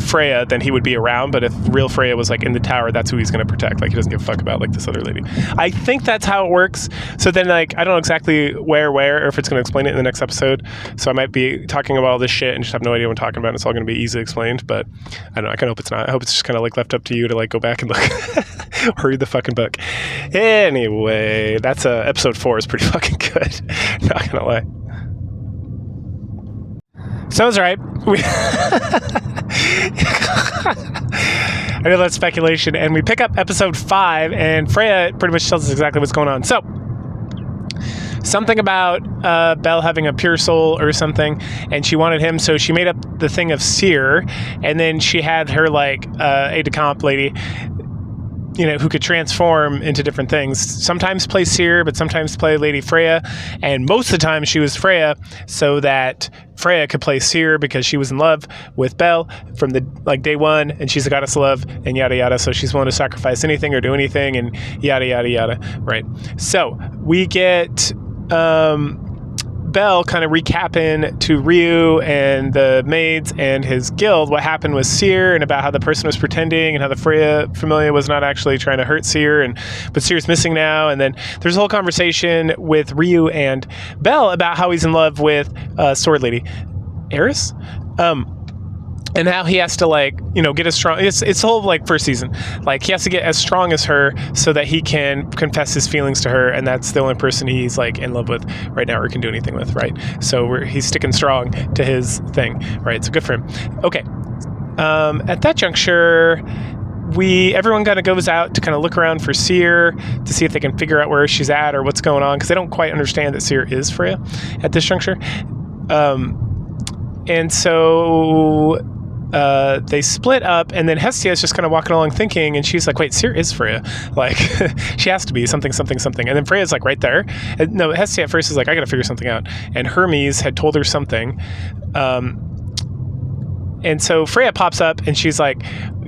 Freya, then he would be around, but if real Freya was like in the tower, that's who he's going to protect. Like he doesn't give a fuck about like this other lady. I think that's how it works. So then like I don't know exactly where or if it's going to explain it in the next episode, so I might be talking about all this shit and just have no idea what I'm talking about, and it's all going to be easily explained, but I don't know, I kind of hope it's not. I hope it's just kind of like left up to you to like go back and look or read the fucking book. Anyway, that's episode 4 is pretty fucking good. Not gonna lie. Sounds right. I know that's speculation, and we pick up episode 5, and Freya pretty much tells us exactly what's going on. So something about Belle having a pure soul or something, and she wanted him, so she made up the thing of Seer, and then she had her like aide-de-camp lady, who could transform into different things. Sometimes play Seer, but sometimes play Lady Freya. And most of the time she was Freya, so that Freya could play Seer because she was in love with Belle from the day one, and she's a goddess of love, and yada yada. So she's willing to sacrifice anything or do anything, and yada yada yada. Right. So we get Belle kind of recapping to Ryu and the maids and his guild what happened with Seer, and about how the person was pretending, and how the Freya Familia was not actually trying to hurt Seer, but Seer's missing now. And then there's a whole conversation with Ryu and Belle about how he's in love with Sword Lady Eris. And how he has to get as strong. It's the whole first season. He has to get as strong as her so that he can confess his feelings to her, and that's the only person he's in love with right now or can do anything with, right? So he's sticking strong to his thing, right? So good for him. Okay. At that juncture, everyone kind of goes out to kind of look around for Seer to see if they can figure out where she's at or what's going on, because they don't quite understand that Seer is Freya at this juncture. And so they split up, and then Hestia is just kind of walking along thinking, and she's like, wait, Seer is Freya. She has to be something, something, something. And then Freya's right there. And no, Hestia at first is like, I got to figure something out. And Hermes had told her something. And so Freya pops up, and she's like,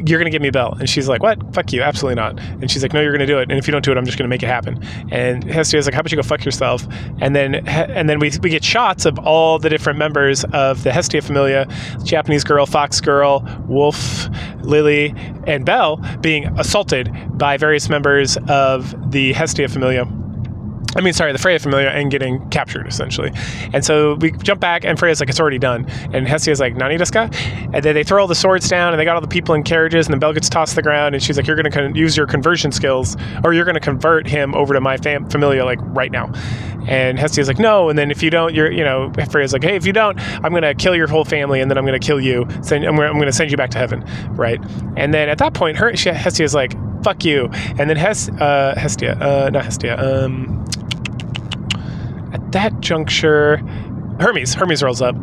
you're going to give me Belle. And she's like, what? Fuck you. Absolutely not. And she's like, no, you're going to do it. And if you don't do it, I'm just going to make it happen. And Hestia's like, how about you go fuck yourself? And then we get shots of all the different members of the Hestia Familia, Japanese girl, Fox girl, Wolf, Lily, and Belle being assaulted by various members of the Hestia Familia. The Freya Familia, and getting captured, essentially. And so we jump back, and Freya's like, it's already done. And Hestia's like, Nani desu ka? And then they throw all the swords down, and they got all the people in carriages, and then Belle gets tossed to the ground, and she's like, you're going to use your conversion skills, or you're going to convert him over to my Familia, right now. And Hestia's like, no. And then if you don't, Freya's like, hey, if you don't, I'm going to kill your whole family, and then I'm going to kill you. I'm going to send you back to heaven, right? And then at that point, Hestia's like, fuck you. And then at that juncture, Hermes rolls up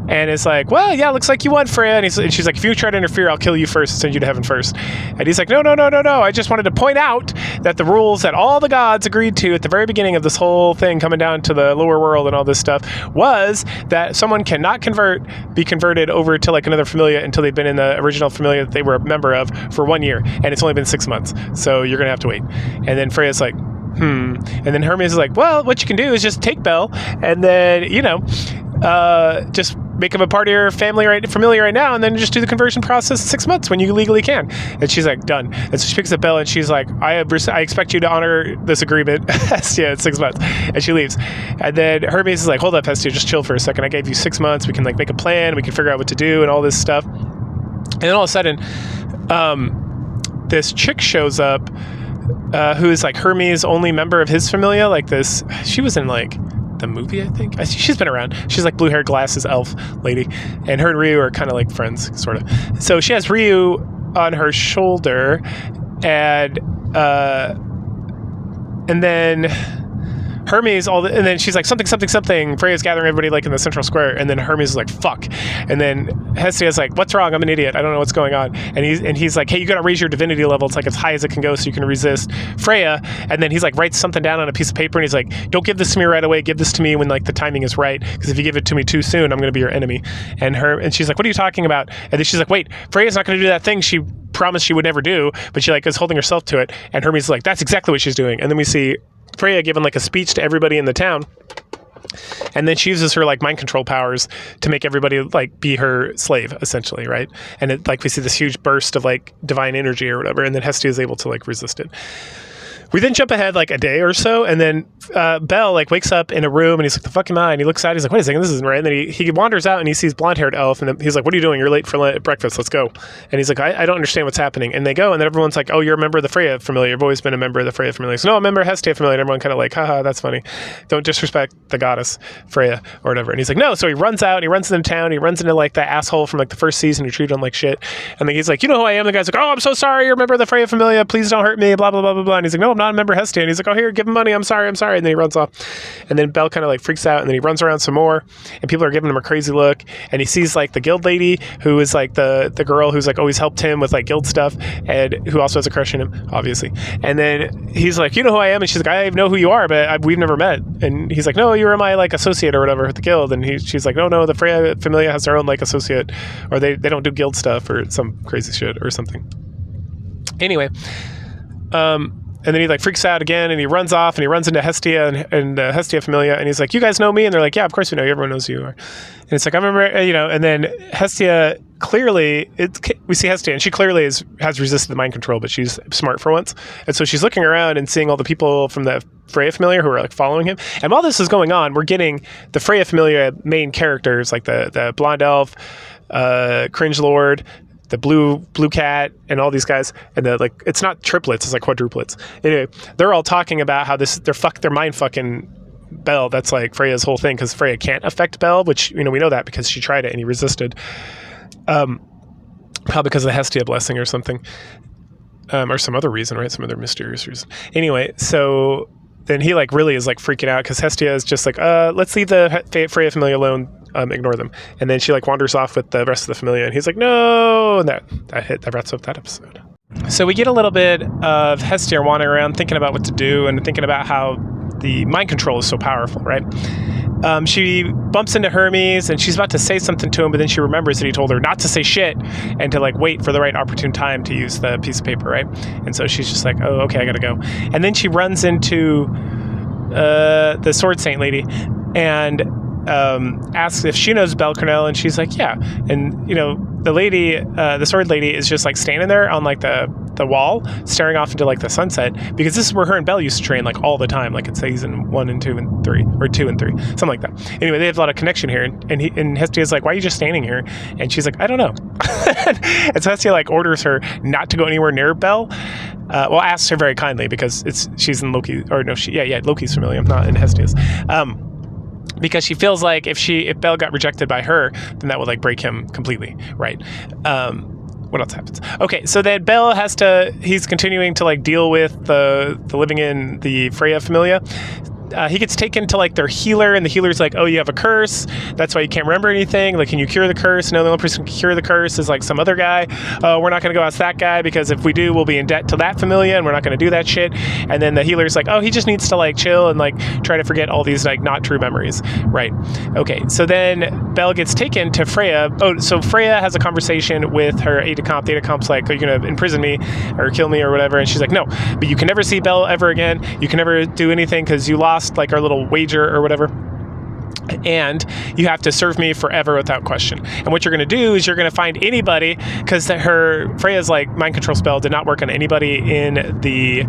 and is like, well, yeah, looks like you won, Freya. And she's like, if you try to interfere, I'll kill you first and send you to heaven first. And he's like, no. I just wanted to point out that the rules that all the gods agreed to at the very beginning of this whole thing coming down to the lower world and all this stuff was that someone cannot be converted over to another Familia until they've been in the original Familia that they were a member of for 1 year. And it's only been 6 months. So you're going to have to wait. And then Freya's like, And then Hermes is like, well, what you can do is just take Belle and then, just make him a part of your Familia right now, and then just do the conversion process in 6 months when you legally can. And she's like, done. And so she picks up Belle, and she's like, I expect you to honor this agreement. Hestia, it's 6 months. And she leaves. And then Hermes is like, hold up, Hestia, just chill for a second. I gave you 6 months. We can make a plan. We can figure out what to do and all this stuff. And then all of a sudden, this chick shows up, who is Hermes' only member of his Familia. She was in the movie, I think. She's been around. She's blue-haired glasses elf lady, and her and Ryu are kind of friends, sort of. So she has Ryu on her shoulder, and then Hermes, and then she's like, something, something, something. Freya's gathering everybody in the central square, and then Hermes is like, fuck. And then Hestia's like, what's wrong? I'm an idiot. I don't know what's going on. And he's like, hey, you got to raise your divinity level. It's as high as it can go so you can resist Freya. And then he's writes something down on a piece of paper, and he's like, don't give this to me right away. Give this to me when the timing is right, because if you give it to me too soon, I'm going to be your enemy. And she's like, what are you talking about? And then she's like, wait, Freya's not going to do that thing she promised she would never do, but she is holding herself to it. And Hermes is like, that's exactly what she's doing. And then we see Freya giving a speech to everybody in the town, and then she uses her mind control powers to make everybody be her slave, essentially, right? And we see this huge burst of divine energy or whatever, and then Hestia is able to resist it. We then jump ahead a day or so, and then Belle wakes up in a room, and he's like, the fuck am I? And he looks out, he's like, wait a second, this isn't right. And then he wanders out, and he sees blonde-haired elf, and he's like, what are you doing? You're late for breakfast, let's go. And he's like, I don't understand what's happening. And they go, and then everyone's like, oh, you're a member of the Freya Familia. You've always been a member of the Freya Familia. So, no, I'm a member of Hestia Familia. And everyone kind of haha, that's funny. Don't disrespect the goddess Freya or whatever. And he's like, no. So he runs out, and he runs into town, he runs into that asshole from the first season who treated him like shit. And then he's like, you know who I am? The guy's like, oh, I'm so sorry, you're a member of the Freya Familia. Please don't hurt me, blah, blah, blah, blah, blah. And he's like, no, I'm not a member of Hestia. And he's like, oh, here, give him money. I'm sorry. And then he runs off. And then Bell kind of like freaks out, and then he runs around some more, and people are giving him a crazy look. And he sees like the guild lady, who is like the girl who's like always helped him with like guild stuff, and who also has a crush on him, obviously. And then he's like, you know who I am? And she's like, I know who you are, but we've never met. And he's like, no, you were my like associate or whatever at the guild. And she's like, no, the Freya Familia has their own like associate, or they don't do guild stuff or some crazy shit or something. Anyway, and then he like freaks out again, and he runs off, and he runs into Hestia and Hestia Familia, and he's like, you guys know me? And they're like, yeah, of course we know you. Everyone knows who you are. And it's like, I remember, and then Hestia clearly, we see Hestia, and she clearly has resisted the mind control, but she's smart for once. And so she's looking around and seeing all the people from the Freya Familia who are like following him. And while this is going on, we're getting the Freya Familia main characters, like the blonde elf, Cringe Lord, the blue cat, and all these guys, and like it's not triplets, it's like quadruplets. Anyway, they're all talking about how they're mind fucking Bell. That's like Freya's whole thing, because Freya can't affect Bell, which we know that because she tried it and he resisted. Probably because of the Hestia blessing or something, or some other reason, right? Some other mysterious reason. Anyway, so then he like really is like freaking out, because Hestia is just like, let's leave the Freya Familia alone. Ignore them. And then she like wanders off with the rest of the Familia, and he's like, no, and that wraps up that episode. So we get a little bit of Hestia wandering around thinking about what to do, and thinking about how the mind control is so powerful, right? She bumps into Hermes, and she's about to say something to him, but then she remembers that he told her not to say shit and to like wait for the right opportune time to use the piece of paper, right? And so she's just like, oh, okay, I gotta go. And then she runs into the Sword Saint lady, and asks if she knows Bell Cornell, and she's like, yeah. And the lady, the sword lady, is just like standing there on like the wall, staring off into like the sunset, because this is where her and Bell used to train like all the time, like in season 1 and 2 and 3, or 2 and 3, something like that. Anyway, they have a lot of connection here, and Hestia's like, why are you just standing here? And she's like, I don't know. And so Hestia like orders her not to go anywhere near Bell. Asks her very kindly, because she's in Loki, or no, Loki's Familia, not in Hestia's. Because she feels like if Bell got rejected by her, then that would like break him completely, right? What else happens? Okay, so then Bell he's continuing to like deal with the living in the Freya Familia. He gets taken to like their healer, and the healer's like, oh, you have a curse, that's why you can't remember anything, like, can you cure the curse? No, the only person who can cure the curse is like some other guy. Oh, we're not going to go ask that guy, because if we do, we'll be in debt to that Familia, and we're not going to do that shit. And then the healer's like, oh, he just needs to like chill and like try to forget all these like not true memories, right? Okay, so then Bell gets taken to Freya. Oh, so Freya has a conversation with her aide de camp. The aide de camp's like, are you going to imprison me or kill me or whatever? And she's like, no, but you can never see Bell ever again, you can never do anything, because you lost like our little wager or whatever, and you have to serve me forever without question. And what you're going to do is you're going to find anybody, because Freya's like mind control spell did not work on anybody in the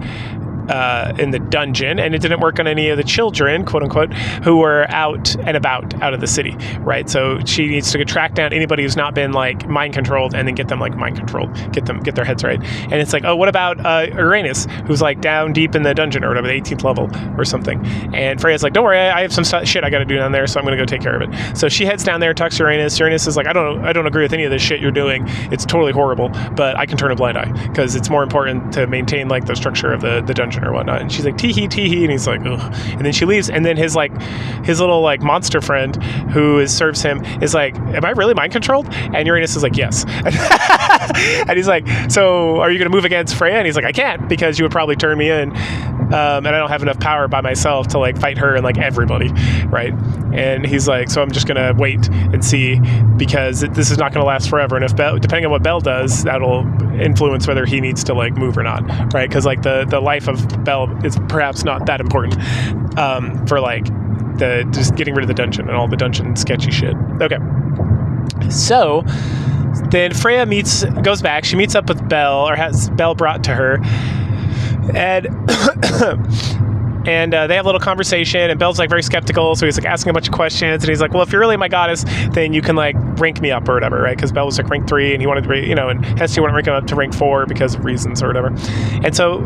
dungeon, and it didn't work on any of the children, quote unquote, who were out and about out of the city, right? So she needs to track down anybody who's not been like mind controlled, and then get them like mind controlled, get their heads right. And it's like, oh, what about Uranus, who's like down deep in the dungeon or whatever, the 18th level or something? And Freya's like, don't worry, I have some shit I got to do down there, so I'm going to go take care of it. So she heads down there, talks to Uranus. Uranus is like, I don't agree with any of this shit you're doing. It's totally horrible, but I can turn a blind eye, because it's more important to maintain like the structure of the dungeon or whatnot. And she's like, tee-hee, and he's like, ugh. And then she leaves, and then his little like monster friend who serves him is like, am I really mind controlled? And Uranus is like, yes. And he's like, so are you going to move against Freya? And he's like, I can't, because you would probably turn me in, and I don't have enough power by myself to like fight her and like everybody, right? And he's like, so I'm just going to wait and see, because this is not going to last forever, and if depending on what Bell does, that'll influence whether he needs to like move or not, right? Because like the life of Bell is perhaps not that important for like just getting rid of the dungeon and all the dungeon sketchy shit. Okay, so then Freya goes back, she meets up with Bell, or has Bell brought to her, and and they have a little conversation, and Bell's like very skeptical, so he's like asking a bunch of questions, and he's like, well, if you're really my goddess, then you can like rank me up or whatever, right? Because Bell was like rank 3, and he wanted to be, and Hestia wanted to rank him up to rank 4 because of reasons or whatever. And so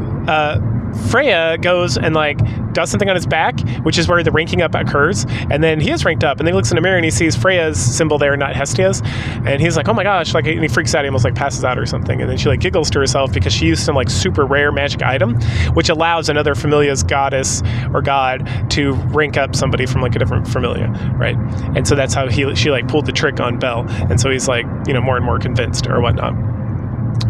Freya goes and like does something on his back, which is where the ranking up occurs. And then he is ranked up, and then he looks in the mirror and he sees Freya's symbol there, not Hestia's. And he's like, oh my gosh, like, and he freaks out, he almost like passes out or something. And then she like giggles to herself because she used some like super rare magic item, which allows another Familia's goddess or god to rank up somebody from like a different Familia, right? And so that's how she like pulled the trick on Bel. And so he's like, you know, more and more convinced or whatnot.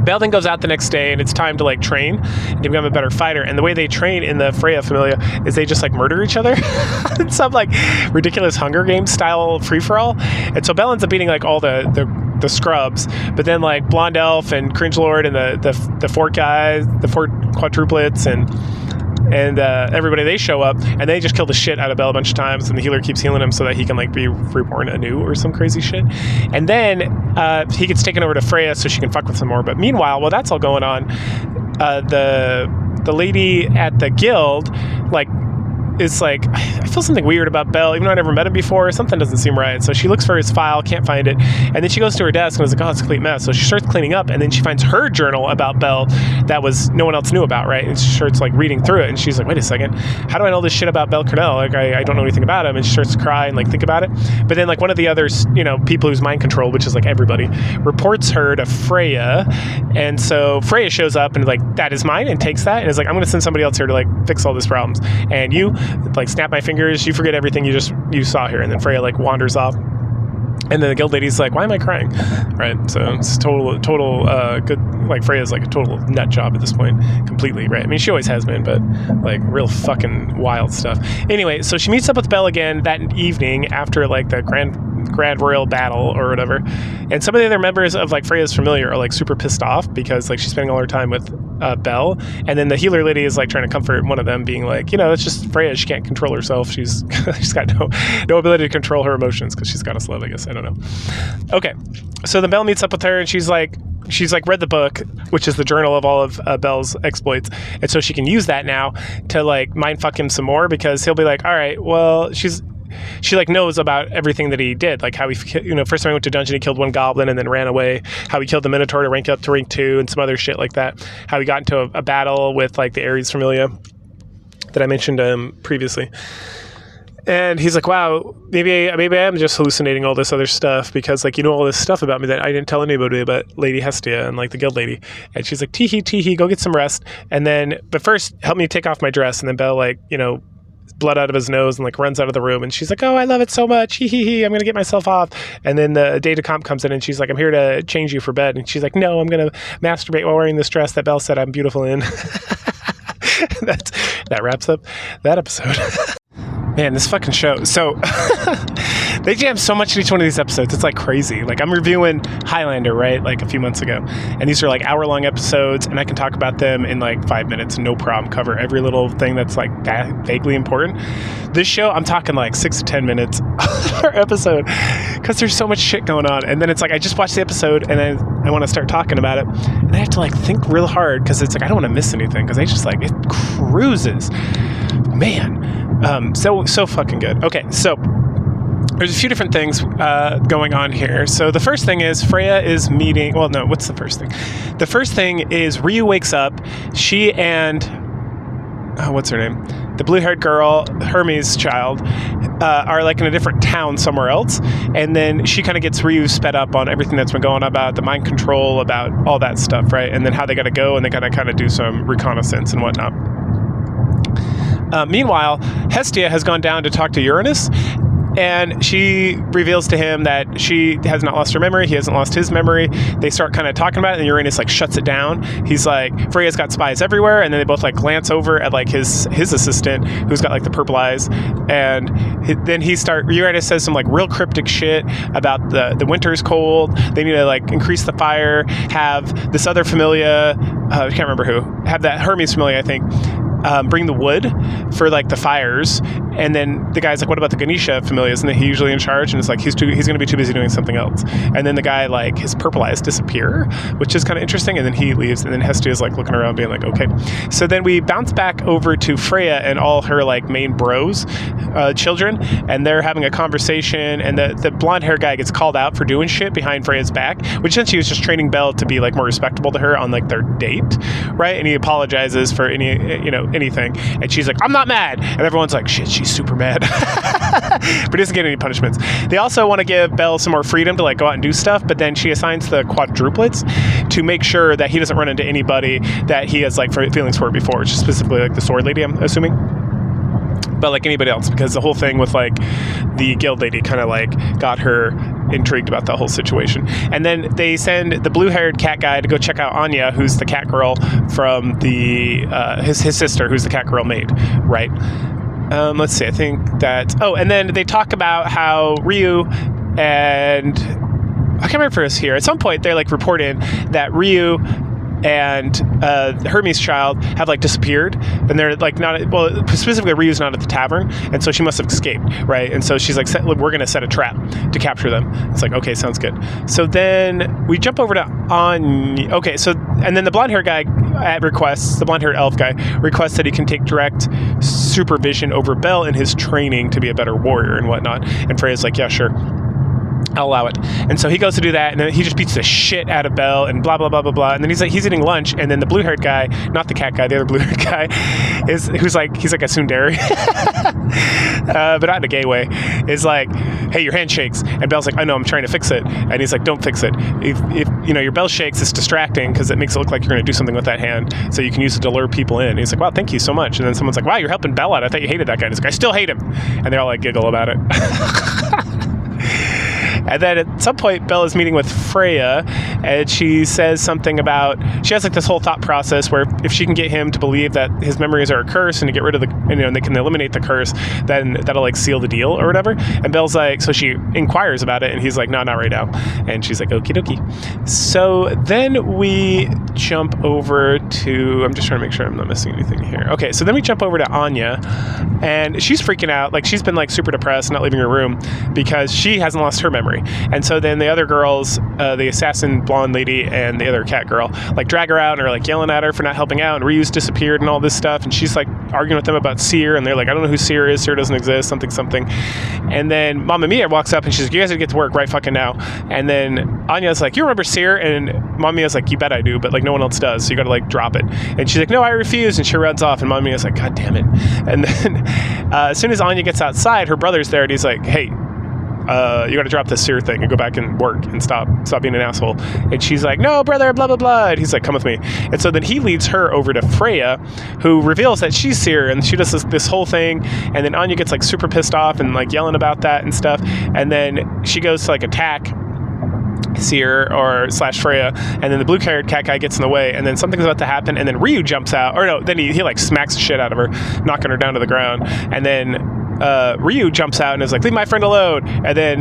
Bel then goes out the next day, and it's time to like train and to become a better fighter. And the way they train in the Freya Familia is they just like murder each other. It's some like ridiculous Hunger Games style free for all. And so Bel ends up beating like all the scrubs, but then like Blonde Elf and Cringe Lord and the four guys, the four quadruplets and everybody, they show up and they just kill the shit out of Bel a bunch of times, and the healer keeps healing him so that he can like be reborn anew or some crazy shit. And then he gets taken over to Freya so she can fuck with some more. But meanwhile, while that's all going on, the lady at the guild like is like, I feel something weird about Bel, even though I never met him before. Something doesn't seem right. So she looks for his file, can't find it, and then she goes to her desk and is like, oh, it's a complete mess. So she starts cleaning up, and then she finds her journal about Bel that no one else knew about, right? And she starts like reading through it, and she's like, wait a second, how do I know this shit about Bel Cornell? Like, I don't know anything about him. And she starts to cry and like think about it. But then like one of the others, you know, people who's mind controlled, which is like everybody, reports her to Freya, and so Freya shows up and like, that is mine, and takes that and is like, I'm gonna send somebody else here to like fix all these problems, and you like snap my fingers, you forget everything you saw here. And then Freya like wanders off, and then the guild lady's like, why am I crying, right? So it's total good, like Freya's like a total nut job at this point, completely, right? I mean, she always has been, but like real fucking wild stuff. Anyway, so she meets up with Bel again that evening after like the grand royal battle or whatever, and some of the other members of like Freya's Familia are like super pissed off because like she's spending all her time with Bel, and then the healer lady is like trying to comfort one of them, being like, you know, it's just Freya, she can't control herself, she's got no ability to control her emotions because she's goddess love, I guess, I don't know. Okay, so then Bel meets up with her, and she's like read the book, which is the journal of all of Bel's exploits, and so she can use that now to like mindfuck him some more, because he'll be like, all right, well, she like knows about everything that he did, like how he, you know, first time he went to dungeon, he killed one goblin and then ran away, how he killed the Minotaur to rank up to rank 2 and some other shit like that, how he got into a battle with like the Ares Familia that I mentioned previously. And he's like, wow, maybe I am just hallucinating all this other stuff, because like, you know, all this stuff about me that I didn't tell anybody but Lady Hestia and like the guild lady. And she's like, tee-hee, go get some rest, and then, but first help me take off my dress. And then Bel like, you know, blood out of his nose and like runs out of the room, and she's like, oh, I love it so much, hee, I'm gonna get myself off. And then the data comp comes in, and she's like, I'm here to change you for bed. And she's like, no, I'm gonna masturbate while wearing this dress that Bel said I'm beautiful in. That wraps up that episode. Man, this fucking show. So they jam so much in each one of these episodes. It's like crazy. Like, I'm reviewing Highlander, right? Like a few months ago. And these are like hour-long episodes, and I can talk about them in like 5 minutes, no problem. Cover every little thing that's like vaguely important. This show, I'm talking like 6 to 10 minutes per episode, because there's so much shit going on. And then it's like, I just watched the episode, and then I want to start talking about it, and I have to like think real hard, because it's like, I don't want to miss anything, because I just like, it cruises. Man. So fucking good. Okay, so there's a few different things going on here. So the first thing is Freya is meeting, well, no, what's the first thing? The first thing is Ryu wakes up. She and, what's her name? The blue-haired girl, Hermes' child, are like in a different town somewhere else. And then she kind of gets Ryu sped up on everything that's been going on about the mind control, about all that stuff, right? And then how they got to go, and they got to kind of do some reconnaissance and whatnot. Meanwhile, Hestia has gone down to talk to Uranus, and she reveals to him that she has not lost her memory. He hasn't lost his memory. They start kind of talking about it, and Uranus like shuts it down. He's like, Freya's got spies everywhere, and then they both like glance over at like his assistant, who's got like the purple eyes, and then Uranus says some like real cryptic shit about the winter's cold. They need to like increase the fire, have this other Familia, I can't remember who, have that Hermes Familia, I think, bring the wood for like the fires, And then the guy's like, what about the Ganesha familia? Isn't he usually in charge? And it's like, he's going to be too busy doing something else. And then the guy, like, his purple eyes disappear, which is kind of interesting. And then he leaves. And then Hestia is like looking around being like, okay. So then we bounce back over to Freya and all her like main bros, children. And they're having a conversation. And the blonde hair guy gets called out for doing shit behind Freya's back, which since he was just training Belle to be like more respectable to her on like their date, right? And he apologizes for anything. And she's like, I'm not mad. And everyone's like, shit, she's super mad. But he doesn't get any punishments. They also want to give Belle some more freedom to like go out and do stuff, but then she assigns the quadruplets to make sure that he doesn't run into anybody that he has like feelings for before, which is specifically like the sword lady, I'm assuming. But like anybody else, because the whole thing with like the guild lady kind of like got her intrigued about the whole situation. And then they send the blue-haired cat guy to go check out Anya, who's the cat girl from the his sister, who's the cat girl maid, right? Let's see, I think that... Oh, and then they talk about how Ryu and... I can't remember if it was here. At some point, they like report in that Ryu and Hermes' child have like disappeared, and they're like not, well, specifically Ryu's not at the tavern, and so she must have escaped, right? And so she's like, we're gonna set a trap to capture them. It's like, okay, sounds good. So then we jump over to Anya. Okay, so and then the blonde hair guy the blonde hair elf guy requests that he can take direct supervision over Belle in his training to be a better warrior and whatnot. And Freya's like, yeah, sure, I'll allow it. And so he goes to do that, and then he just beats the shit out of Belle and blah, blah, blah, blah, blah. And then he's eating lunch, and then the blue-haired guy, not the cat guy, the other blue-haired guy, he's like a tsundere, but not in a gay way, is like, hey, your hand shakes. And Belle's like, I know, I'm trying to fix it. And he's like, don't fix it. If your bell shakes, it's distracting because it makes it look like you're going to do something with that hand, so you can use it to lure people in. And he's like, wow, thank you so much. And then someone's like, wow, you're helping Belle out. I thought you hated that guy. And he's like, I still hate him. And they all like giggle about it. And then at some point, Belle is meeting with Freya, and she says something about, she has like this whole thought process where if she can get him to believe that his memories are a curse and to get rid of and they can eliminate the curse, then that'll like seal the deal or whatever. And Belle's like, so she inquires about it, and he's like, no, not right now. And she's like, okie dokie. So then we jump over to, I'm just trying to make sure I'm not missing anything here. Okay, so then we jump over to Anya, and she's freaking out. Like, she's been like super depressed, not leaving her room because she hasn't lost her memory. And so then the other girls, the assassin blonde lady and the other cat girl, like drag her out and are like yelling at her for not helping out, and Ryu's disappeared and all this stuff, and she's like arguing with them about Seer, and they're like, I don't know who Seer is, Seer doesn't exist, something. And then Mamma Mia walks up and she's like, you guys gotta get to work right fucking now. And then Anya's like, you remember Seer? And Mamma Mia's like, you bet I do, but like no one else does, so you gotta like drop it. And she's like, no, I refuse, and she runs off, and Mamma Mia's like, god damn it. And then as soon as Anya gets outside, her brother's there, and he's like, hey, you got to drop this Seer thing and go back and work and stop being an asshole. And she's like, no, brother, blah, blah, blah. And he's like, come with me. And so then he leads her over to Freya, who reveals that she's Seer, and she does this whole thing. And then Anya gets like super pissed off and like yelling about that and stuff. And then she goes to like attack Seer or / Freya, and then the blue-haired cat guy gets in the way, and then something's about to happen, and then Ryu jumps out, or no, then he like smacks the shit out of her, knocking her down to the ground. And then Ryu jumps out and is like, leave my friend alone. And then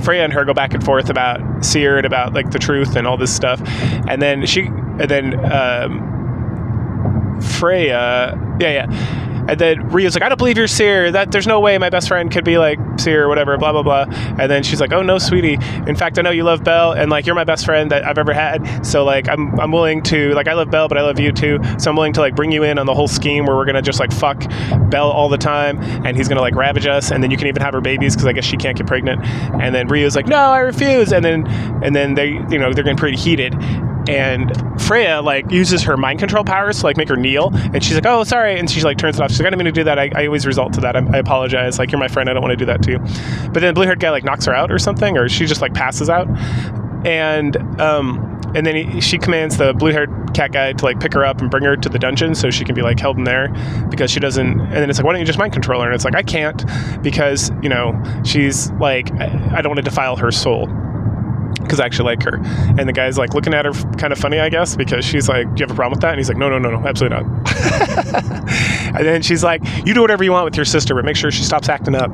Freya and her go back and forth about Seer and about like the truth and all this stuff. And then Freya, and then Ryu's like, I don't believe you're Seer. There's no way my best friend could be like Seer or whatever, blah, blah, blah. And then she's like, oh no, sweetie. In fact, I know you love Belle, and like, you're my best friend that I've ever had. So like, I'm willing to, like, I love Belle, but I love you too. So I'm willing to like bring you in on the whole scheme where we're going to just like fuck Belle all the time, and he's going to like ravage us. And then you can even have her babies, because I guess she can't get pregnant. And then Ryu's like, no, I refuse. And then they, they're getting pretty heated. And Freya like uses her mind control powers to like make her kneel, and she's like, oh, sorry, and she like turns it off. She's like, I didn't mean to do that. I always resort to that. I apologize. Like, you're my friend. I don't want to do that to you. But then the blue-haired guy like knocks her out or something, or she just like passes out. And then she commands the blue-haired cat guy to like pick her up and bring her to the dungeon so she can be like held in there, because she doesn't. And then it's like, why don't you just mind control her? And it's like, I can't, because she's like, I don't want to defile her soul, because I actually like her. And the guy's like looking at her kind of funny, I guess, because she's like, do you have a problem with that? And he's like, no, absolutely not. And then she's like, you do whatever you want with your sister, but make sure she stops acting up.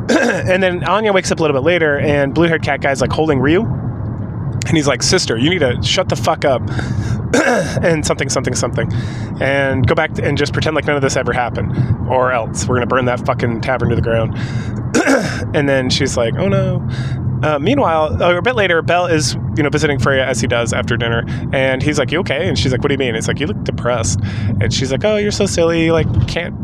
And then Anya wakes up a little bit later, and blue-haired cat guy's like holding Ryu, and he's like, sister, you need to shut the fuck up. and something, and go back and just pretend like none of this ever happened, or else we're going to burn that fucking tavern to the ground. And then she's like, oh no. Meanwhile, a bit later, Belle is, visiting Freya as he does after dinner, and he's like, "You okay?" And she's like, "What do you mean?" It's like, "You look depressed." And she's like, "Oh, you're so silly. You like can't,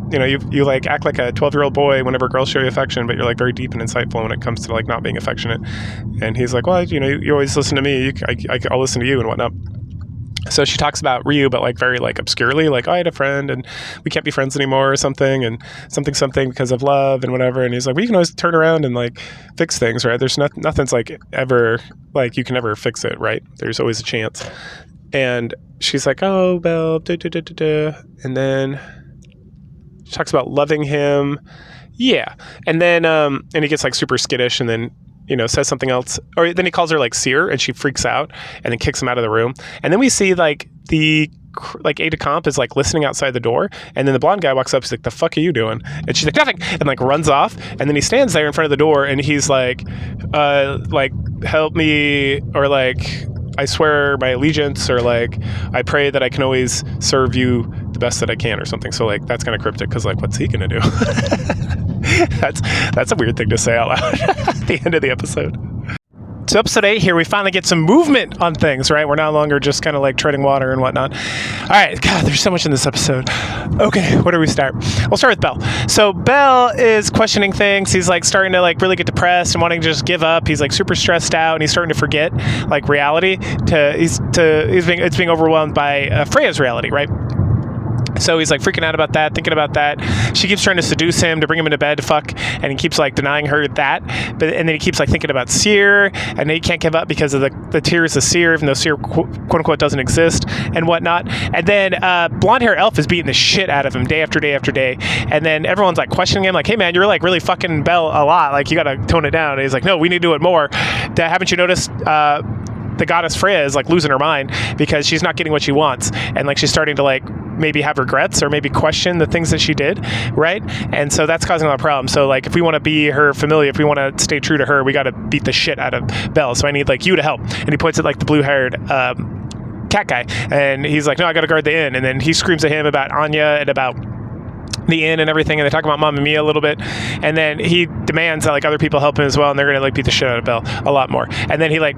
you like act like a 12-year-old boy whenever girls show you affection, but you're like very deep and insightful when it comes to like not being affectionate." And he's like, "Well, you always listen to me. I'll listen to you and whatnot." So she talks about Ryu, but like very like obscurely, like, "Oh, I had a friend and we can't be friends anymore," or something, and something because of love and whatever. And he's like, "Well, you can always turn around and like fix things, right? There's nothing's like ever like you can never fix it, right? There's always a chance." And she's like, "Oh, Belle, and then she talks about loving him, yeah, and then and he gets like super skittish, and then says something else, or then he calls her like Seer, and she freaks out and then kicks him out of the room. And then we see like the aide de camp is like listening outside the door, and then the blonde guy walks up. He's like, "The fuck are you doing?" And she's like, "Nothing," and like runs off. And then he stands there in front of the door, and he's like "Help me," or like, "I swear my allegiance," or like, "I pray that I can always serve you the best that I can," or something. So like that's kind of cryptic, because like, what's he gonna do? That's a weird thing to say out loud at the end of the episode. So episode 8 here, we finally get some movement on things, right? We're no longer just kind of like treading water and whatnot. All right, God, there's so much in this episode. Okay, where do we start? We'll start with Belle. So Belle is questioning things. He's like starting to like really get depressed and wanting to just give up. He's like super stressed out, and he's starting to forget like reality. It's being overwhelmed by Freya's reality, right? So he's like freaking out about that, thinking about that. She keeps trying to seduce him to bring him into bed to fuck, and he keeps like denying her that. And then he keeps like thinking about Seer, and then he can't give up because of the tears of Seer, even though Seer quote unquote doesn't exist and whatnot. And then blonde hair elf is beating the shit out of him day after day after day. And then everyone's like questioning him, like, "Hey man, you're like really fucking Belle a lot. Like you gotta tone it down." And he's like, "No, we need to do it more. Haven't you noticed?" The goddess Freya is like losing her mind because she's not getting what she wants, and like she's starting to like maybe have regrets or maybe question the things that she did, right? And so that's causing a lot of problems. So like if we want to be her familia, if we want to stay true to her, we got to beat the shit out of Belle. So I need like you to help. And he points at like the blue-haired cat guy, and he's like, "No, I got to guard the inn." And then he screams at him about Anya and about the inn and everything, and they talk about Mamma Mia a little bit, and then he demands that like other people help him as well, and they're gonna like beat the shit out of Belle a lot more. And then he like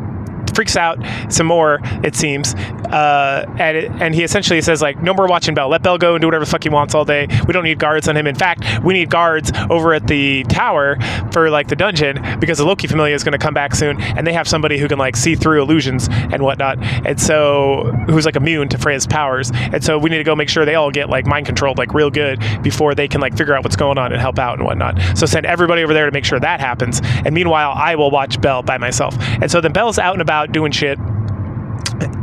freaks out some more, it seems, and he essentially says like, "No more watching Belle. Let Belle go and do whatever the fuck he wants all day. We don't need guards on him. In fact, we need guards over at the tower for like the dungeon, because the Loki Familia is going to come back soon, and they have somebody who can like see through illusions and whatnot, and so who's like immune to Freya's powers. And so we need to go make sure they all get like mind controlled like real good before they can like figure out what's going on and help out and whatnot. So send everybody over there to make sure that happens. And meanwhile, I will watch Belle by myself." And so then Belle's out and about doing shit,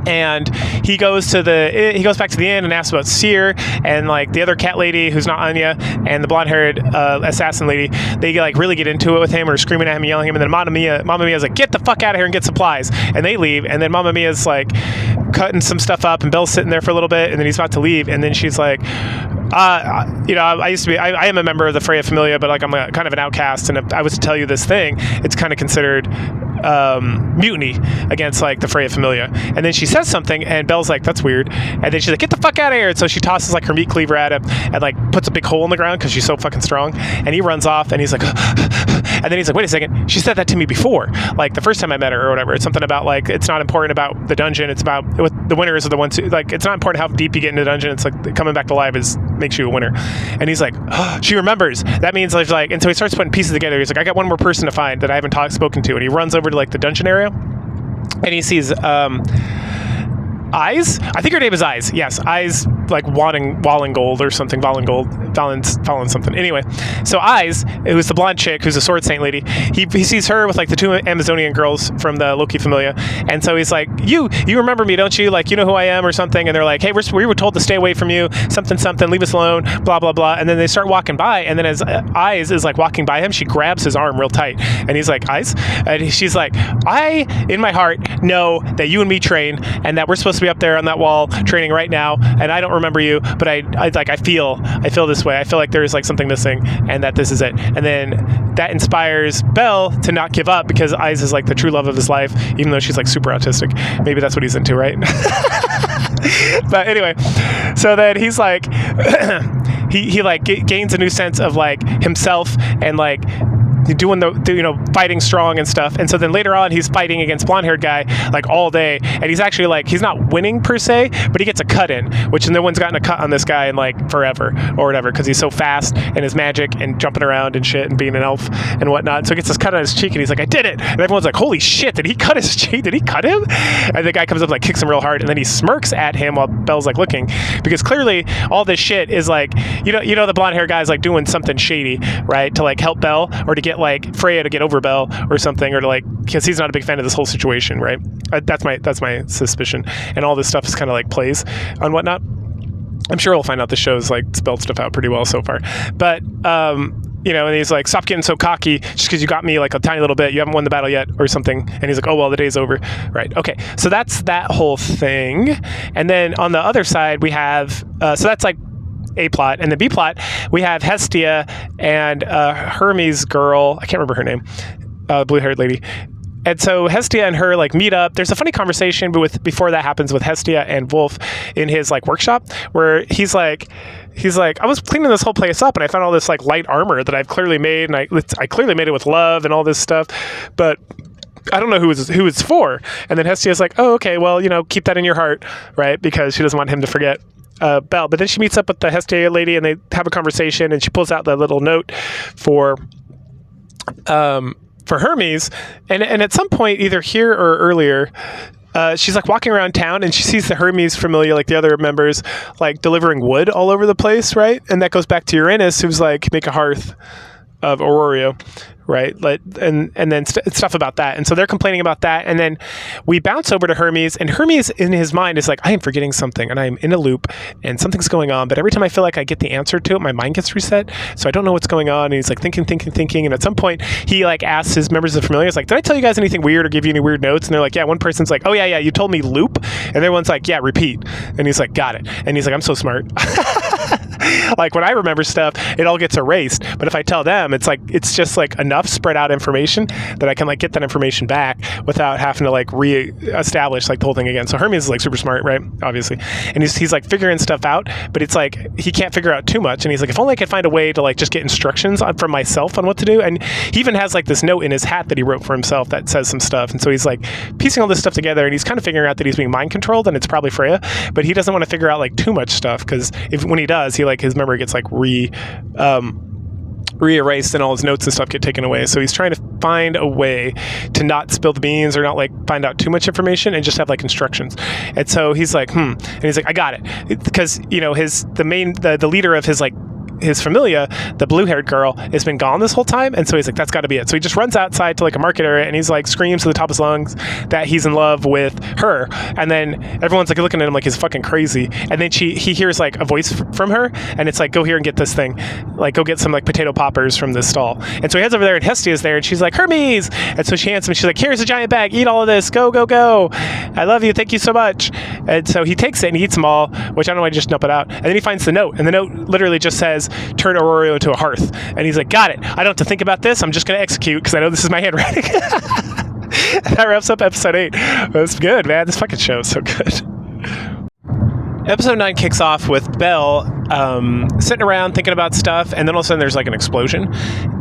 and he goes back to the inn and asks about Seer, and like the other cat lady who's not Anya and the blonde-haired assassin lady, they like really get into it with him, or screaming at him, yelling at him. And then Mamma Mia's like, "Get the fuck out of here and get supplies," and they leave. And then Mamma Mia's like cutting some stuff up, and Belle's sitting there for a little bit, and then he's about to leave, and then she's like, I am a member of the Freya Familia, but like I'm kind of an outcast, and if I was to tell you this thing, it's kind of considered mutiny against like the Freya Familia. And then she says something, and Belle's like, "That's weird." And then she's like, "Get the fuck out of here." And so she tosses like her meat cleaver at him and like puts a big hole in the ground because she's so fucking strong. And he runs off, and he's like, and then he's like, "Wait a second, she said that to me before, like the first time I met her or whatever. It's something about like, it's not important about the dungeon, it's about what the winners are the ones who, like, it's not important how deep you get into the dungeon, it's like coming back to life makes you a winner." And he's like, "Oh, she remembers. That means like," and so he starts putting pieces together. He's like, "I got one more person to find that I haven't spoken to." And he runs over to like the dungeon area, and he sees Eyes? I think her name is Eyes. Yes, Eyes, like Wallengold or something. Valen something. Anyway, so Eyes, who's the blonde chick, who's a sword saint lady, he sees her with like the two Amazonian girls from the Loki Familia, and so he's like, you remember me, don't you? Like, you know who I am or something? And they're like, "Hey, we were told to stay away from you, something, leave us alone, blah, blah, blah." And then they start walking by, and then as Eyes is like walking by him, she grabs his arm real tight, and he's like, "Eyes?" And she's like, "I, in my heart, know that you and me train, and that we're supposed to be up there on that wall training right now, and I don't remember you, but I feel this way. I feel like there's like something missing, and that this is it." And then that inspires Belle to not give up, because Eyes is like the true love of his life, even though she's like super autistic. Maybe that's what he's into, right? But anyway, so then he's like, he like gains a new sense of like himself and like doing fighting strong and stuff. And so then later on he's fighting against blonde-haired guy like all day, and he's actually like, he's not winning per se, but he gets a cut in, which no one's gotten a cut on this guy in like forever or whatever, because he's so fast and his magic and jumping around and shit and being an elf and whatnot. So he gets this cut on his cheek and he's like, I did it. And everyone's like, holy shit, did he cut his cheek? Did he cut him? And the guy comes up and like kicks him real hard, and then he smirks at him while Belle's like looking, because clearly all this shit is like, you know the blonde-haired guy's like doing something shady, right, to like help Belle, or to get like Freya to get over Belle or something, or to like, because he's not a big fan of this whole situation, right? That's my suspicion. And all this stuff is kind of like plays on whatnot. I'm sure we'll find out the show's like spelled stuff out pretty well so far. But and he's like, stop getting so cocky just because you got me like a tiny little bit. You haven't won the battle yet or something. And he's like, oh, well, the day's over. Right. Okay. So that's that whole thing. And then on the other side, we have, so that's like A plot. And the B plot, we have Hestia and Hermes' girl. I can't remember her name. Blue-haired lady. And so Hestia and her like meet up. There's a funny conversation before that happens with Hestia and Wolf in his like workshop, where he's like, I was cleaning this whole place up and I found all this like light armor that I've clearly made, and I clearly made it with love and all this stuff, but I don't know who it's for. And then Hestia's like, oh, okay, well, keep that in your heart, right? Because she doesn't want him to forget Belle. But then she meets up with the Hestia lady and they have a conversation, and she pulls out the little note for Hermes, and at some point, either here or earlier, she's like walking around town and she sees the Hermes familiar, like the other members, like delivering wood all over the place, right? And that goes back to Uranus, who's like, make a hearth of Aurorio, right? And then stuff about that. And so they're complaining about that. And then we bounce over to Hermes, and Hermes in his mind is like, I am forgetting something and I'm in a loop and something's going on. But every time I feel like I get the answer to it, my mind gets reset. So I don't know what's going on. And he's like thinking. And at some point he like asks his members of the Familiars, like, did I tell you guys anything weird or give you any weird notes? And they're like, yeah. One person's like, oh yeah, you told me loop. And the other one's like, yeah, repeat. And he's like, got it. And he's like, I'm so smart. Like when I remember stuff, it all gets erased. But if I tell them, it's just like enough spread out information that I can like get that information back without having to like re-establish like the whole thing again. So Hermes is like super smart, right? Obviously. And he's like figuring stuff out, but it's like he can't figure out too much. And he's like, if only I could find a way to like just get instructions from myself on what to do. And he even has like this note in his hat that he wrote for himself that says some stuff. And so he's like piecing all this stuff together, and he's kind of figuring out that he's being mind controlled, and it's probably Freya, but he doesn't want to figure out like too much stuff, because when he does, he like his memory gets like re-erased and all his notes and stuff get taken away. So he's trying to find a way to not spill the beans or not like find out too much information and just have like instructions. And so he's like, and he's like, I got it. Because, the leader of his like his familia, the blue-haired girl, has been gone this whole time, and so he's like, that's got to be it. So he just runs outside to like a market area, and he's like screams to the top of his lungs that he's in love with her, and then everyone's like looking at him like he's fucking crazy. And then he hears like a voice from her, and it's like, go here and get this thing, like go get some like potato poppers from this stall. And so he heads over there, and Hestia's there, and she's like, Hermes. And so she hands him, she's like, here's a giant bag, eat all of this, go, I love you, thank you so much. And so he takes it and he eats them all, which I don't know why he just dump it out. And then he finds the note, and the note literally just says, turn Aurorio into a hearth. And he's like, got it, I don't have to think about this, I'm just going to execute because I know this is my handwriting. That wraps up episode 8. That's good, man. This fucking show is so good. Episode 9 kicks off with Belle sitting around thinking about stuff, and then all of a sudden there's like an explosion,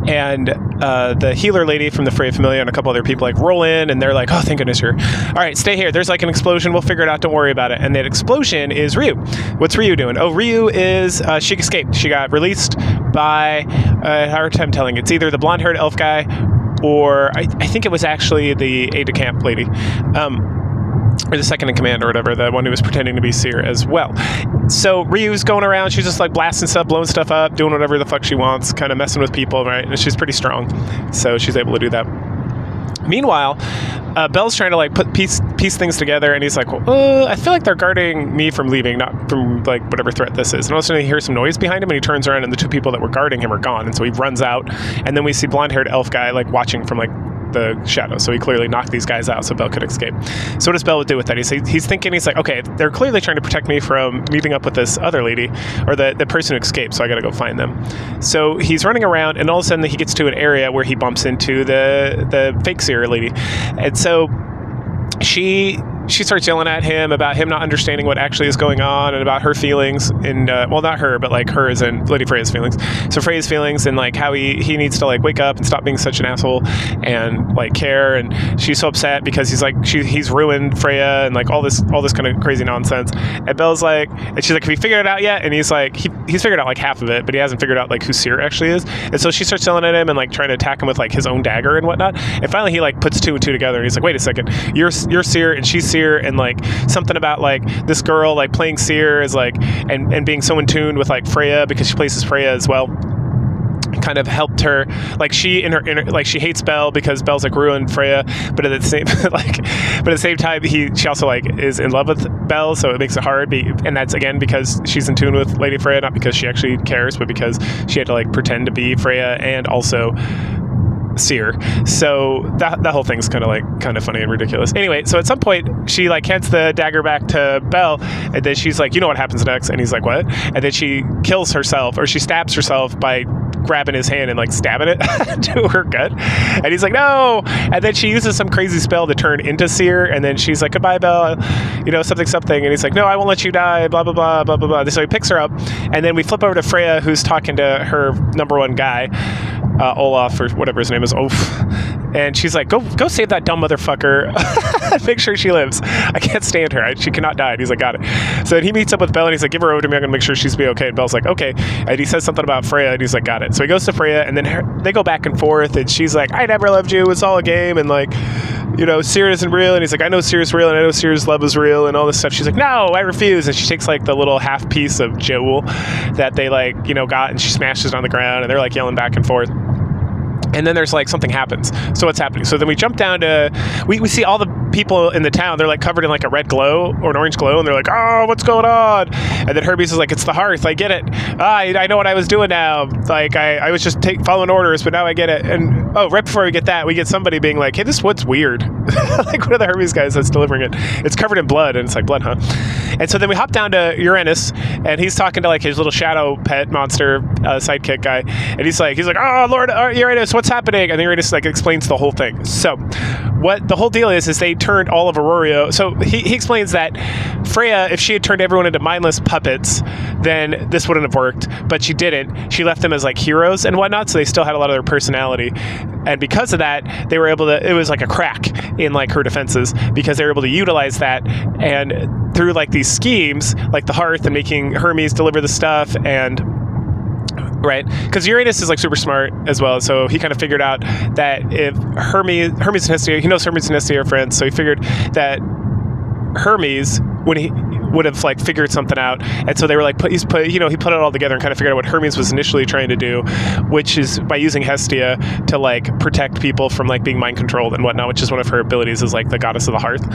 and the healer lady from the Freya Familia and a couple other people like roll in, and they're like, oh, thank goodness you're all right, stay here, there's like an explosion, we'll figure it out, don't worry about it. And that explosion is Ryu. What's Ryu doing? Oh, Ryu is she escaped. She got released by hard time telling, it's either the blonde-haired elf guy or I think it was actually the aide-de-camp lady, or the second in command or whatever, the one who was pretending to be Seer as well. So Ryu's going around, she's just like blasting stuff, blowing stuff up, doing whatever the fuck she wants, kind of messing with people, right? And she's pretty strong, so she's able to do that. Meanwhile, Belle's trying to like piece things together, and he's like, well, I feel like they're guarding me from leaving, not from like whatever threat this is. And all of a sudden he hears some noise behind him, and he turns around, and the two people that were guarding him are gone. And so he runs out, and then we see blonde-haired elf guy like watching from like the shadow. So he clearly knocked these guys out so Belle could escape. So what does Belle do with that? He's thinking, he's like, okay, they're clearly trying to protect me from meeting up with this other lady, or the person who escaped, so I gotta go find them. So he's running around, and all of a sudden he gets to an area where he bumps into the fake Seer lady. And so she she starts yelling at him about him not understanding what actually is going on and about her feelings and well, not her, but like hers and Lady Freya's feelings. So Freya's feelings and like how he needs to like wake up and stop being such an asshole and like care. And she's so upset because he's ruined Freya and like all this kind of crazy nonsense. And Belle's like, and she's like, have you figured it out yet? And he's like, he's figured out like half of it, but he hasn't figured out like who Cyr actually is. And so she starts yelling at him and like trying to attack him with like his own dagger and whatnot. And finally he like puts two and two together and he's like, wait a second, you're Cyr and she's Cyr, and like something about like this girl like playing Cyr is like and being so in tune with like Freya because she plays as Freya as well, kind of helped her. Like she in her like she hates Belle because Belle's like ruined Freya, but at the same time she also like is in love with Belle, so it makes it hard. And that's again because she's in tune with Lady Freya, not because she actually cares, but because she had to like pretend to be Freya and also Cyr. So that whole thing's kind of funny and ridiculous. Anyway, so at some point she like hands the dagger back to Belle, and then she's like, you know what happens next? And he's like, what? And then she kills herself, or she stabs herself by grabbing his hand and like stabbing it to her gut. And he's like, no. And then she uses some crazy spell to turn into Cyr, and then she's like, goodbye, Belle, you know, something. And he's like, no, I won't let you die, blah blah blah blah blah blah. So he picks her up, and then we flip over to Freya, who's talking to her number one guy, Olaf, or whatever his name is, Olf. And she's like, go save that dumb motherfucker. Make sure she lives. I can't stand her. She cannot die. And he's like, got it. So then he meets up with Belle and he's like, give her over to me. I'm going to make sure she's be okay. And Belle's like, okay. And he says something about Freya and he's like, got it. So he goes to Freya and then they go back and forth and she's like, I never loved you. It was all a game. And like, you know, Cyr isn't real. And he's like, I know Cyr's real and I know Cyr's love is real and all this stuff. She's like, no, I refuse. And she takes like the little half piece of jewel that they like, you know, got, and she smashes it on the ground and they're like yelling back and forth. And then there's like something happens. So what's happening? So then we jump down to, we see all the people in the town. They're like covered in like a red glow or an orange glow. And they're like, oh, what's going on? And then Hermes is like, it's the hearth. I get it. I know what I was doing now. Like I was just following orders, but now I get it. And right before we get that, we get somebody being like, hey, this wood's weird. Like one of the Hermes guys that's delivering it. It's covered in blood. And it's like, blood, huh? And so then we hop down to Uranus and he's talking to like his little shadow pet monster sidekick guy. And he's like, oh, Lord Uranus, what's happening? And Uranus like explains the whole thing. So what the whole deal is they turned all of Aurora. So he explains that Freya, if she had turned everyone into mindless puppets, then this wouldn't have worked, but she didn't. She left them as like heroes and whatnot, so they still had a lot of their personality. And because of that, they were able to, it was like a crack in like her defenses because they were able to utilize that. And through like these schemes, like the hearth and making Hermes deliver the stuff and right, because Uranus is like super smart as well, so he kind of figured out that if Hermes and Hestia, he knows Hermes and Hestia are friends, so he figured that Hermes, when he would have like figured something out, and so they were like he put it all together and kind of figured out what Hermes was initially trying to do, which is by using Hestia to like protect people from like being mind controlled and whatnot, which is one of her abilities as like the goddess of the hearth,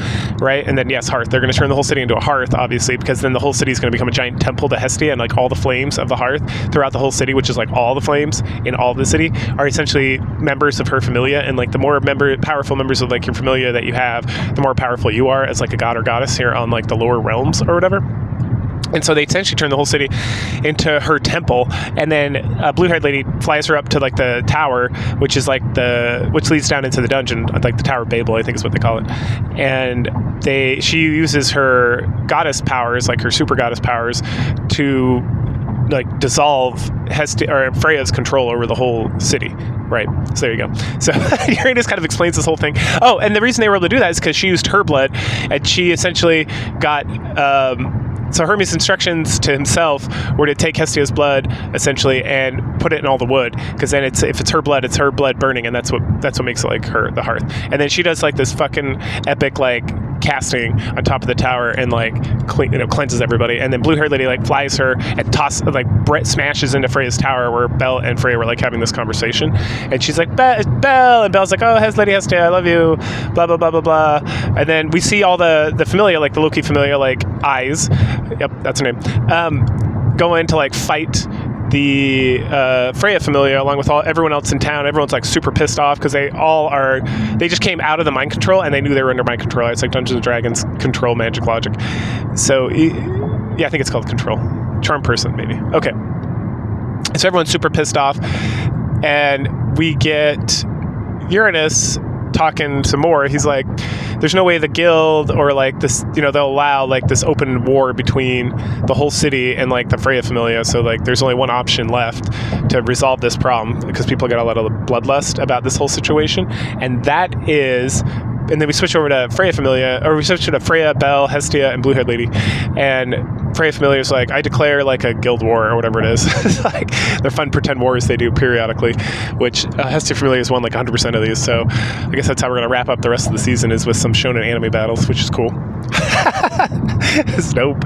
right? And then yes, hearth, they're going to turn the whole city into a hearth, obviously, because then the whole city is going to become a giant temple to Hestia, and like all the flames of the hearth throughout the whole city, which is like all the flames in all the city, are essentially members of her familia. And like the more powerful members of like your familia that you have, the more powerful you are as like a god or goddess here on like the lower realms or whatever. And so they essentially turn the whole city into her temple, and then Blue-haired lady flies her up to like the tower, which is like which leads down into the dungeon, like the Tower of Babel, I think is what they call it. And she uses her goddess powers, like her super goddess powers, to like dissolve Hestia or Freya's control over the whole city, right? So there you go. So Uranus kind of explains this whole thing. Oh, and the reason they were able to do that is because she used her blood, and she essentially got so Hermes' instructions to himself were to take Hestia's blood essentially and put it in all the wood, because then if it's her blood burning, and that's what makes it like the hearth. And then she does like this fucking epic like casting on top of the tower and like cleanses everybody. And then Blue-haired lady like flies her and smashes into Freya's tower, where Belle and Freya were like having this conversation. And she's like, Belle, and Belle's like, oh, Lady Hestia, I love you, blah blah blah blah blah. And then we see all the familia, like the Loki familia, like eyes. Yep, that's her name. Going to like fight the Freya familia along with everyone else in town. Everyone's like super pissed off because they just came out of the mind control and they knew they were under mind control. It's like Dungeons & Dragons control magic logic. So yeah, I think it's called control. Charm person, maybe. Okay. So everyone's super pissed off, and we get Uranus talking some more. He's like, there's no way the guild or like this, you know, they'll allow like this open war between the whole city and like the Freya Familia. So like there's only one option left to resolve this problem because people got a lot of bloodlust about this whole situation, and that is. And then we switch over to Freya Familia, or we switch to Freya, Belle, Hestia, and Blue-Haired Lady. And Freya Familia is like, I declare like a guild war or whatever it is. It's like they're fun pretend wars they do periodically, which Hestia Familia has won like 100% of these. So I guess that's how we're going to wrap up the rest of the season, is with some shonen anime battles, which is cool. It's dope.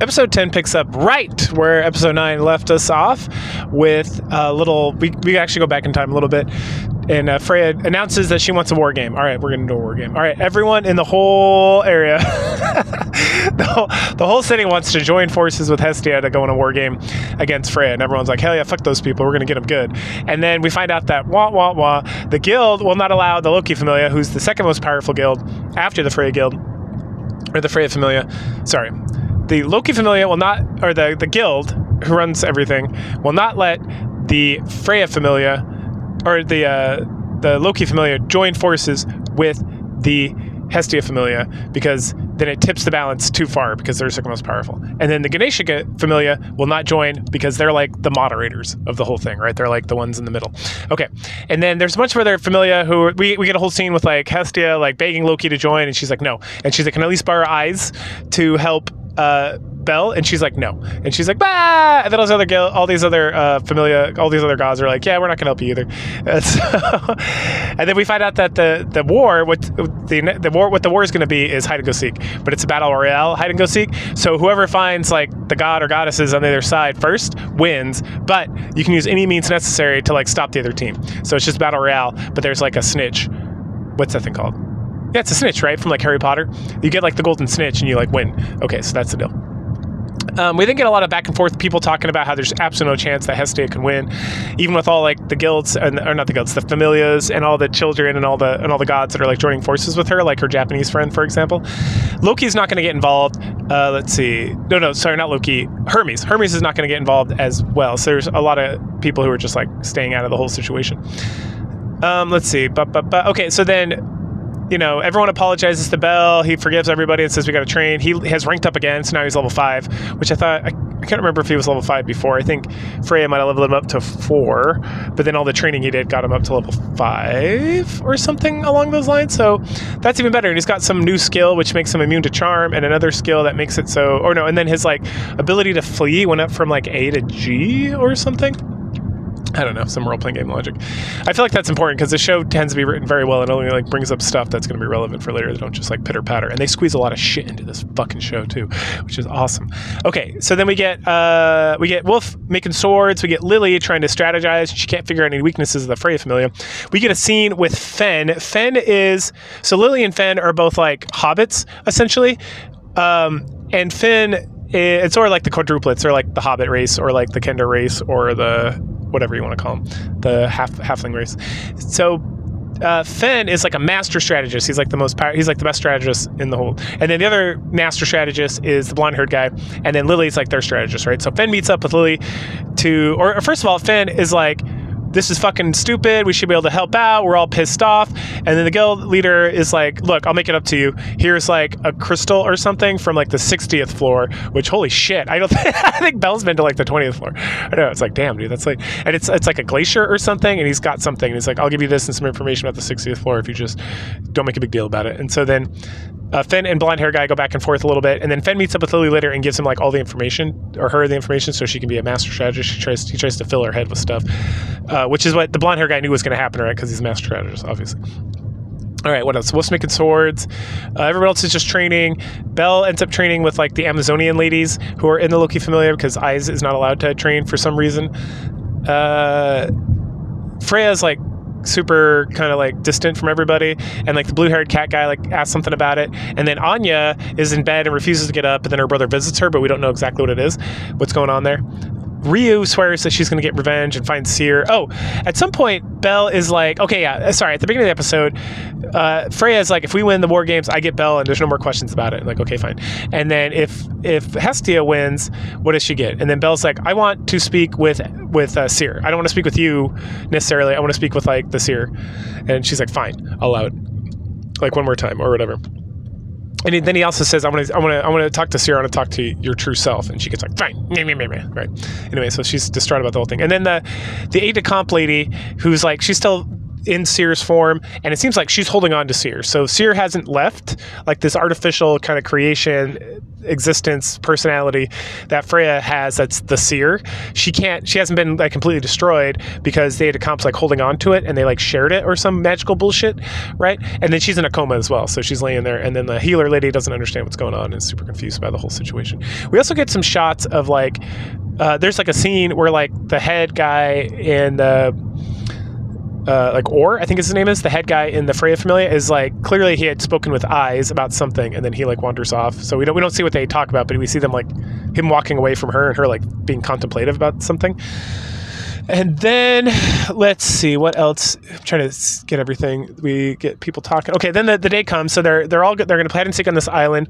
Episode 10 picks up right where episode 9 left us off with a little... We actually go back in time a little bit. And Freya announces that she wants a war game. All right, we're going to do a war game. All right, everyone in the whole area, the whole city wants to join forces with Hestia to go in a war game against Freya. And everyone's like, hell yeah, fuck those people. We're going to get them good. And then we find out that, the guild will not allow the Loki Familia, who's the second most powerful guild after the Freya Guild, or the Freya Familia. Sorry. The Loki Familia will not, or the guild who runs everything, will not let the Freya Familia, or the Loki Familia, join forces with the Hestia Familia, because then it tips the balance too far because they're second most powerful. And then the Ganesha Familia will not join because they're like the moderators of the whole thing, right? They're like the ones in the middle. Okay. And then there's a bunch of other Familia who we get a whole scene with like Hestia like begging Loki to join, and she's like, no. And she's like, can I at least borrow eyes to help Belle? And she's like, no. And she's like, bah! And then all these other Familia, all these other gods are like, yeah, we're not gonna help you either. And then we find out that the war, what the war is gonna be is hide and go seek, but it's a battle royale hide and go seek. So whoever finds like the god or goddesses on the other side first wins, but you can use any means necessary to like stop the other team. So it's just battle royale, but there's like a snitch. What's that thing called? Yeah, it's a snitch, right? From like Harry Potter. You get like the golden snitch and you like win. Okay, so that's the deal. We then get a lot of back and forth people talking about how there's absolutely no chance that Hestia can win, even with all like the guilds, or not the guilds, the familias and all the children and all the gods that are like joining forces with her, like her Japanese friend, for example. Loki's not going to get involved. Let's see. No, sorry, not Loki. Hermes. Hermes is not going to get involved as well. So there's a lot of people who are just like staying out of the whole situation. Let's see. Okay, so then, you know, everyone apologizes to Belle. He forgives everybody and says we got to train. He has ranked up again, so now he's level 5, which I thought, I can't remember if he was level 5 before. I think Freya might have leveled him up to 4, but then all the training he did got him up to level 5 or something along those lines. So that's even better. And he's got some new skill which makes him immune to charm, and another skill that makes it so, or no, and then his like ability to flee went up from like A to G or something. I don't know, some role-playing game logic. I feel like that's important because the show tends to be written very well and only like brings up stuff that's going to be relevant for later. They don't just like pitter-patter. And they squeeze a lot of shit into this fucking show too, which is awesome. Okay, so then we get Wolf making swords. We get Lily trying to strategize. She can't figure out any weaknesses of the Freya Familia. We get a scene with Fen. So Lily and Fen are both like hobbits, essentially. And Fen, it's sort of like the quadruplets, or like the Hobbit race, or like the Kender race, or the whatever you want to call them, the halfling race. So Fen is like a master strategist. He's like he's like the best strategist in the whole. And then the other master strategist is the blonde-haired guy. And then Lily's like their strategist, right? So Fen meets up with Lily or first of all, Fen is like, this is fucking stupid. We should be able to help out. We're all pissed off. And then the guild leader is like, look, I'll make it up to you. Here's like a crystal or something from like the 60th floor, which holy shit. I think Belle's been to like the 20th floor. I know. It's like, damn, dude, that's like, and it's like a glacier or something. And he's got something. And he's like, I'll give you this and some information about the 60th floor if you just don't make a big deal about it. And so then Fen and blonde hair guy go back and forth a little bit, and then Fen meets up with Lily later and gives him like all the information, or her the information, so she can be a master strategist. He tries to fill her head with stuff, which is what the blonde hair guy knew was going to happen, right? Because he's a master strategist, obviously. All right, what else? Wolf's making swords. Everyone else is just training. Belle ends up training with like the Amazonian ladies who are in the Loki Familia because Aiz is not allowed to train for some reason. Freya's like super kind of like distant from everybody, and like the blue-haired cat guy like asks something about it, and then Anya is in bed and refuses to get up, and then her brother visits her, but we don't know exactly what it is, what's going on there. Ryu swears that she's going to get revenge and find Seer. Oh, at some point, Belle is like, okay, yeah, sorry, at the beginning of the episode, Freya is like, if we win the war games, I get Belle, and there's no more questions about it. Like, okay, fine. And then if Hestia wins, what does she get? And then Belle's like, I want to speak with Seer. I don't want to speak with you necessarily. I want to speak with like the Seer. And she's like, fine, I'll allow it. like one more time or whatever. And then he also says, I want to talk to Seer. I want to talk to your true self. And she gets like, fine. Right. Anyway, so she's distraught about the whole thing. And then the aide-de-camp lady, who's like, she's still in Seer's form, and it seems like she's holding on to Seer. So Seer hasn't left, like this artificial kind of creation, existence, personality that Freya has, that's the Seer. She hasn't been like completely destroyed because the aide-de-camp's like holding on to it, and they like shared it or some magical bullshit, right? And then she's in a coma as well, so she's laying there, and then the healer lady doesn't understand what's going on and is super confused by the whole situation. We also get some shots of like, there's like a scene where like the head guy in the like Orr, I think his name is, the head guy in the Freya Familia, is like, clearly he had spoken with eyes about something, and then he like wanders off. So we don't see what they talk about, but we see them like him walking away from her and her like being contemplative about something. And then let's see what else. I'm trying to get everything. We get people talking. Okay, then the day comes. So they're all good. They're going to play hide and seek on this island.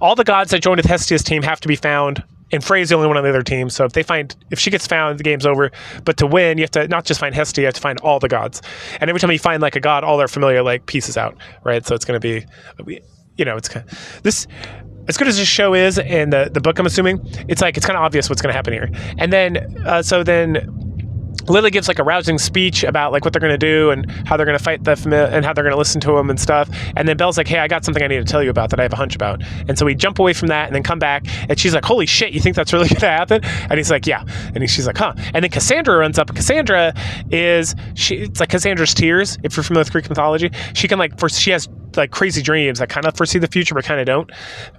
All the gods that joined with Hestia's team have to be found. And Freya's the only one on the other team, so if she gets found, the game's over. But to win, you have to not just find Hestia, you have to find all the gods. And every time you find like a god, all their familiar like pieces out, right? So it's going to be, it's kind of this. As good as this show is, and the book, I'm assuming, it's kind of obvious what's going to happen here. And then, so Lily gives like a rousing speech about like what they're going to do and how they're going to fight the familiar and how they're going to listen to him and stuff. And then Belle's like, hey, I got something I need to tell you about that I have a hunch about. And so we jump away from that and then come back, and she's like, holy shit, you think that's really going to happen? And he's like, yeah. And she's like, huh. And then Cassandra runs up, and Cassandra it's like Cassandra's tears, if you're familiar with Greek mythology. She can she has like crazy dreams that kind of foresee the future but kind of don't,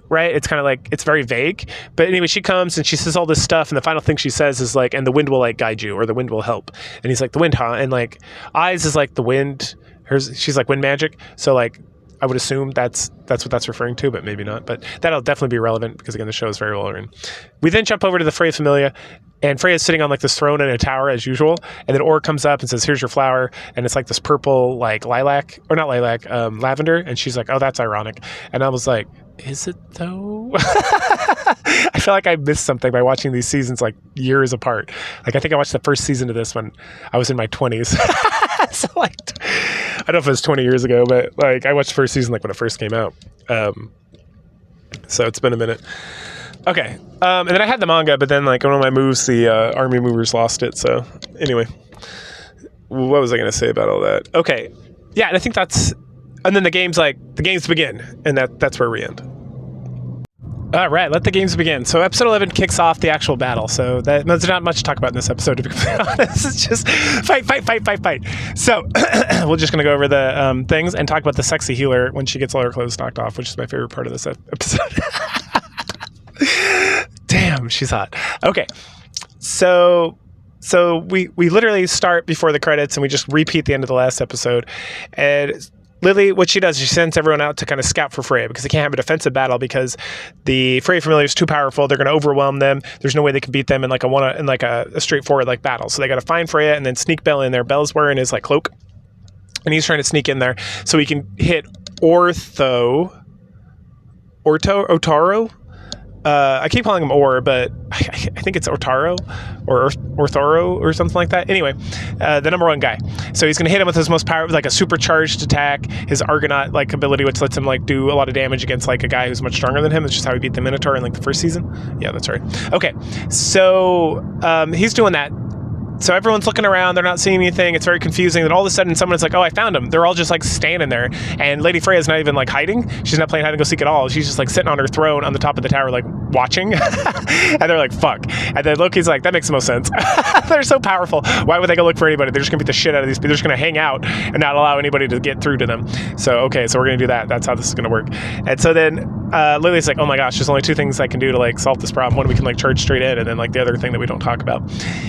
right? It's kind of like, it's very vague. But anyway, she comes and she says all this stuff, and the final thing she says is like, and the wind will like guide you, or the wind will help. And he's like, the wind, huh? And like eyes is like the wind. She's like wind magic. So like I would assume that's what that's referring to, but maybe not. But that'll definitely be relevant because again, the show is very well written. We then jump over to the Freya Familia, and Freya's sitting on like this throne in a tower as usual. And then Orr comes up and says, here's your flower. And it's like this purple, like lavender. And she's like, oh, that's ironic. And I was like, is it though? I feel like I missed something by watching these seasons like years apart. Like I think I watched the first season of this when I was in my 20s. So like, I don't know if it was 20 years ago, but like I watched the first season like when it first came out. So it's been a minute. Okay. And then I had the manga, but then like one of my moves, the Army Movers lost it. So anyway, what was I going to say about all that? Okay. Yeah. And I think and then the games begin, and that's where we end. All right, let the games begin. So episode 11 kicks off the actual battle. So there's not much to talk about in this episode, to be completely honest. It's just fight. So we're just going to go over the things and talk about the sexy healer when she gets all her clothes knocked off, which is my favorite part of this episode. Damn, she's hot. Okay, so we literally start before the credits, and we just repeat the end of the last episode. And Lily, what she does is she sends everyone out to kind of scout for Freya because they can't have a defensive battle because the Freya Familiar is too powerful. They're going to overwhelm them. There's no way they can beat them in like a straightforward like battle. So they got to find Freya and then sneak Belle in there. Belle's wearing his like cloak, and he's trying to sneak in there so he can hit Otaro. I keep calling him Orr, but I think it's Otaro or Orthoro or something like that. Anyway, the number one guy. So he's going to hit him with his most powerful, like a supercharged attack, his Argonaut like ability, which lets him like do a lot of damage against like a guy who's much stronger than him. It's just how he beat the Minotaur in like the first season. Yeah, that's right. Okay, so he's doing that. So everyone's looking around, they're not seeing anything, it's very confusing. Then all of a sudden someone's like, oh, I found him. They're all just like standing there. And Lady Freya's not even like hiding. She's not playing hide and go seek at all. She's just like sitting on her throne on the top of the tower, like watching. And they're like, fuck. And then Loki's like, that makes the most sense. They're so powerful. Why would they go look for anybody? They're just gonna beat the shit out of these people. They're just gonna hang out and not allow anybody to get through to them. So, okay, so we're gonna do that. That's how this is gonna work. And so then Lily's like, oh my gosh, there's only two things I can do to like solve this problem. One, we can like charge straight in, and then like the other thing that we don't talk about.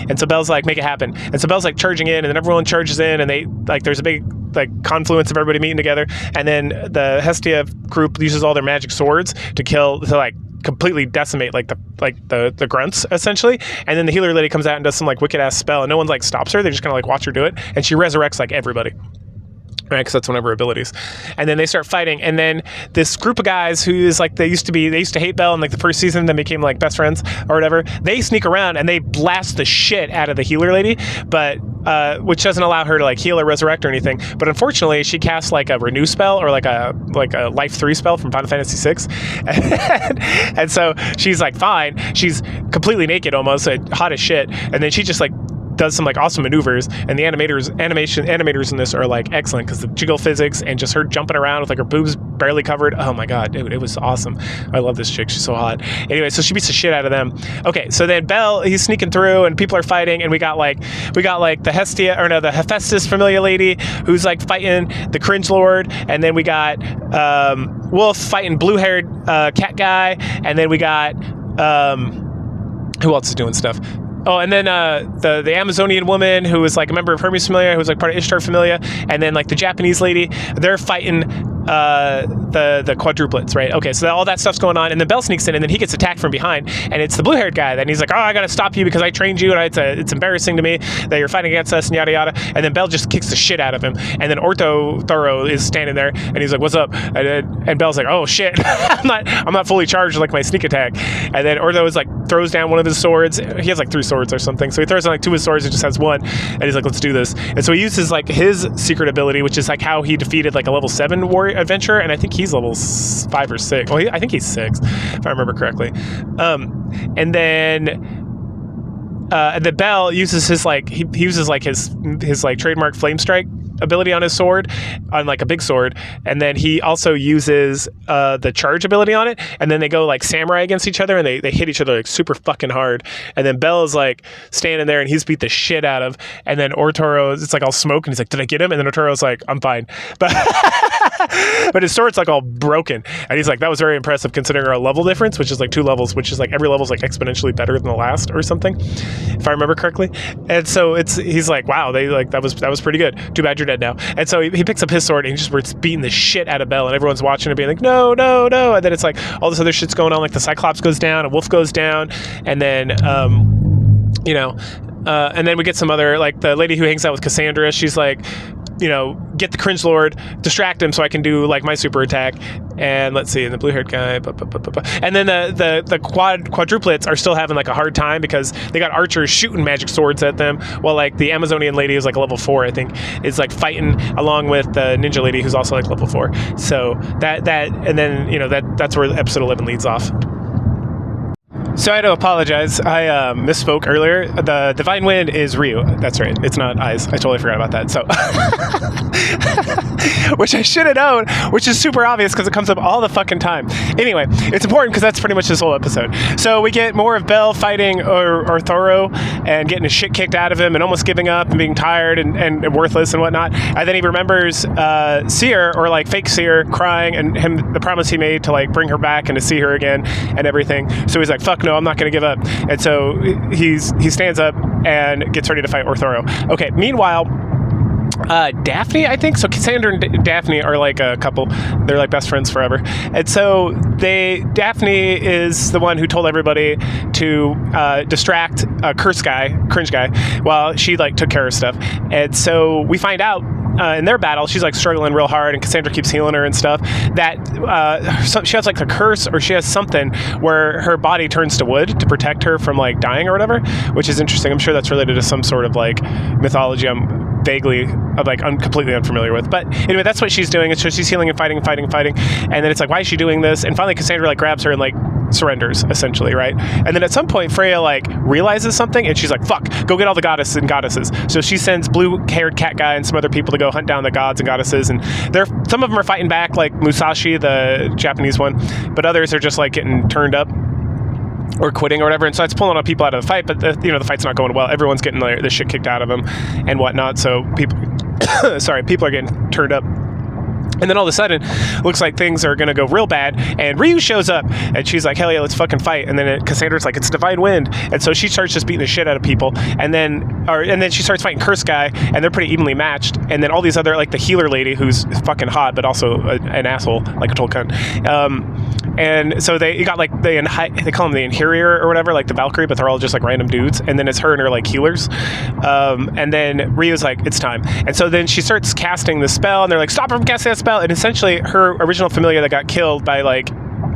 And so Belle's like, make it happen. And so Belle's like charging in, and then everyone charges in, and they like there's a big like confluence of everybody meeting together. And then the Hestia group uses all their magic swords to like completely decimate like the grunts essentially. And then the healer lady comes out and does some like wicked ass spell, and no one like stops her. They just kind of like watch her do it, and she resurrects like everybody. Right, because that's one of her abilities. And then they start fighting, and then this group of guys who is like they used to hate Belle in like the first season, then became like best friends or whatever. They sneak around and they blast the shit out of the healer lady, but which doesn't allow her to like heal or resurrect or anything. But unfortunately, she casts like a renew spell or like a life 3 spell from Final Fantasy 6, and so she's like fine. She's completely naked, almost hot as shit, and then she just like does some like awesome maneuvers, and the animators in this are like excellent because the jiggle physics and just her jumping around with like her boobs barely covered. Oh my god, dude, it was awesome. I love this chick, she's so hot. Anyway, so she beats the shit out of them. Okay, so then Bell, he's sneaking through and people are fighting, and we got like the Hephaestus familiar lady who's like fighting the Cringe Lord, and then we got Wolf fighting blue-haired cat guy, and then we got who else is doing stuff? Oh, and then the Amazonian woman who was like a member of Hermes Familia, who was like part of Ishtar Familia, and then like the Japanese lady, they're fighting the quadruplets, right? Okay, so all that stuff's going on, and then Bell sneaks in, and then he gets attacked from behind, and it's the blue-haired guy. Then he's like, "Oh, I gotta stop you because I trained you, and it's embarrassing to me that you're fighting against us," and yada yada. And then Bell just kicks the shit out of him, and then Thoro is standing there, and he's like, "What's up?" And Bell's like, "Oh shit, I'm not fully charged like my sneak attack." And then Ortho is like throws down one of his swords. He has like 3 swords or something, so he throws down like 2 of his swords and just has 1, and he's like, "Let's do this." And so he uses like his secret ability, which is like how he defeated like a level 7 warrior adventurer, and I think he's level 5 or 6. Well, I think he's 6 if I remember correctly. And then the Bell uses his like he uses like his like trademark flame strike ability on his sword, on like a big sword, and then he also uses the charge ability on it, and then they go like samurai against each other, and they hit each other like super fucking hard, and then Bell is like standing there and he's beat the shit out of, and then Ortoro, it's like all smoke, and he's like, "Did I get him?" And then Ortoro's like, "I'm fine," but his sword's like all broken, and he's like, "That was very impressive considering our level difference, which is like 2 levels, which is like every level's like exponentially better than the last or something, if I remember correctly." And so he's like, "Wow, they like that was pretty good. Too bad you're dead now." And so he picks up his sword and he just starts beating the shit out of Bell, and everyone's watching and being like, "No, no, no!" And then it's like all this other shit's going on, like the Cyclops goes down, and Wolf goes down, and then and then we get some other, like the lady who hangs out with Cassandra. She's like, get the Cringe Lord, distract him so I can do like my super attack. And let's see, and the blue-haired guy, and then the quadruplets are still having like a hard time because they got archers shooting magic swords at them, while like the Amazonian lady is like a level 4, I think, is like fighting along with the ninja lady who's also like level 4. So that and then that's where episode 11 leads off. So I had to apologize. I misspoke earlier. The Divine Wind is Ryu. That's right. It's not Eyes. I totally forgot about that. So, which I should have known, which is super obvious because it comes up all the fucking time. Anyway, it's important because that's pretty much this whole episode. So we get more of Bell fighting Orthoro and getting his shit kicked out of him and almost giving up and being tired and worthless and whatnot. And then he remembers Seer, or like fake Seer, crying, and the promise he made to like bring her back and to see her again and everything. So he's like, "Fuck no, I'm not going to give up." And so he stands up and gets ready to fight Orthoro. Okay, meanwhile, Daphne, I think, so Cassandra and Daphne are like a couple. They're like best friends forever. And so Daphne is the one who told everybody to distract Cringe guy, while she like took care of stuff. And so we find out in their battle, she's like struggling real hard, and Cassandra keeps healing her and stuff, that she has like a curse, or she has something where her body turns to wood to protect her from like dying or whatever, which is interesting. I'm sure that's related to some sort of like mythology I'm completely unfamiliar with. But anyway, that's what she's doing. And so she's healing and fighting. And then it's like, why is she doing this? And finally Cassandra like grabs her and like surrenders, essentially, right? And then at some point Freya like realizes something, and she's like, "Fuck, go get all the goddesses and goddesses." So she sends blue-haired cat guy and some other people to go hunt down the gods and goddesses, and some of them are fighting back, like Musashi, the Japanese one, but others are just like getting turned up or quitting or whatever. And so it's pulling all people out of the fight, but the fight's not going well. Everyone's getting the shit kicked out of them and whatnot. So people are getting turned up. And then all of a sudden, looks like things are going to go real bad, and Ryu shows up, and she's like, "Hell yeah, let's fucking fight." And then Cassandra's like, "It's Divine Wind." And so she starts just beating the shit out of people, and then she starts fighting Curse Guy, and they're pretty evenly matched. And then all these other, like the healer lady, who's fucking hot, but also an asshole, like a total cunt. And so they got like, they call them the Inherior or whatever, like the Valkyrie, but they're all just like random dudes. And then it's her and her like healers. And then Ryu's like, "It's time." And so then she starts casting the spell, and they're like, "Stop her from casting that spell." And essentially her original familiar that got killed by like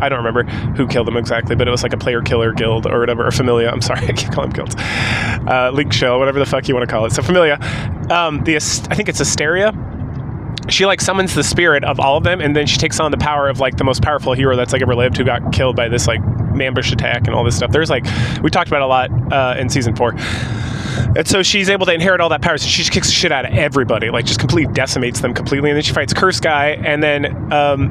I don't remember who killed them exactly, but it was like a player killer guild or whatever, or Familia. I'm sorry, I keep calling them guilds. Link Show, whatever the fuck you want to call it. So Familia, I think it's Asteria. She like summons the spirit of all of them, and then she takes on the power of like the most powerful hero that's like ever lived, who got killed by this like ambush attack and all this stuff. There's like, we talked about a lot in season 4. And so she's able to inherit all that power, so she just kicks the shit out of everybody, like just completely decimates them completely. And then she fights Curse Guy, and then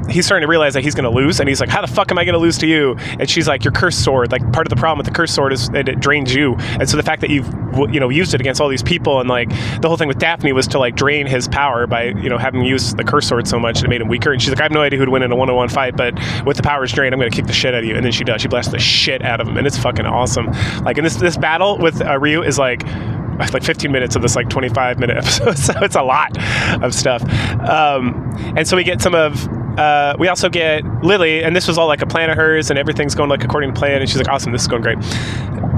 he's starting to realize that he's going to lose, and he's like, how the fuck am I going to lose to you? And she's like, your Cursed Sword, like part of the problem with the Cursed Sword is that it drains you. And so the fact that you've used it against all these people, and like the whole thing with Daphne was to like drain his power by having used the Cursed Sword so much, and it made him weaker. And she's like, I have no idea who'd win in a one-on-one fight, but with the powers drained, I'm going to kick the shit out of you. And then she does. She blasts the shit out of him, and it's fucking awesome. Like, and this battle with Ryu is like 15 minutes of this like 25-minute episode, so it's a lot of stuff. And so we get we also get Lily, and this was all like a plan of hers, and everything's going like according to plan, and she's like, awesome, this is going great.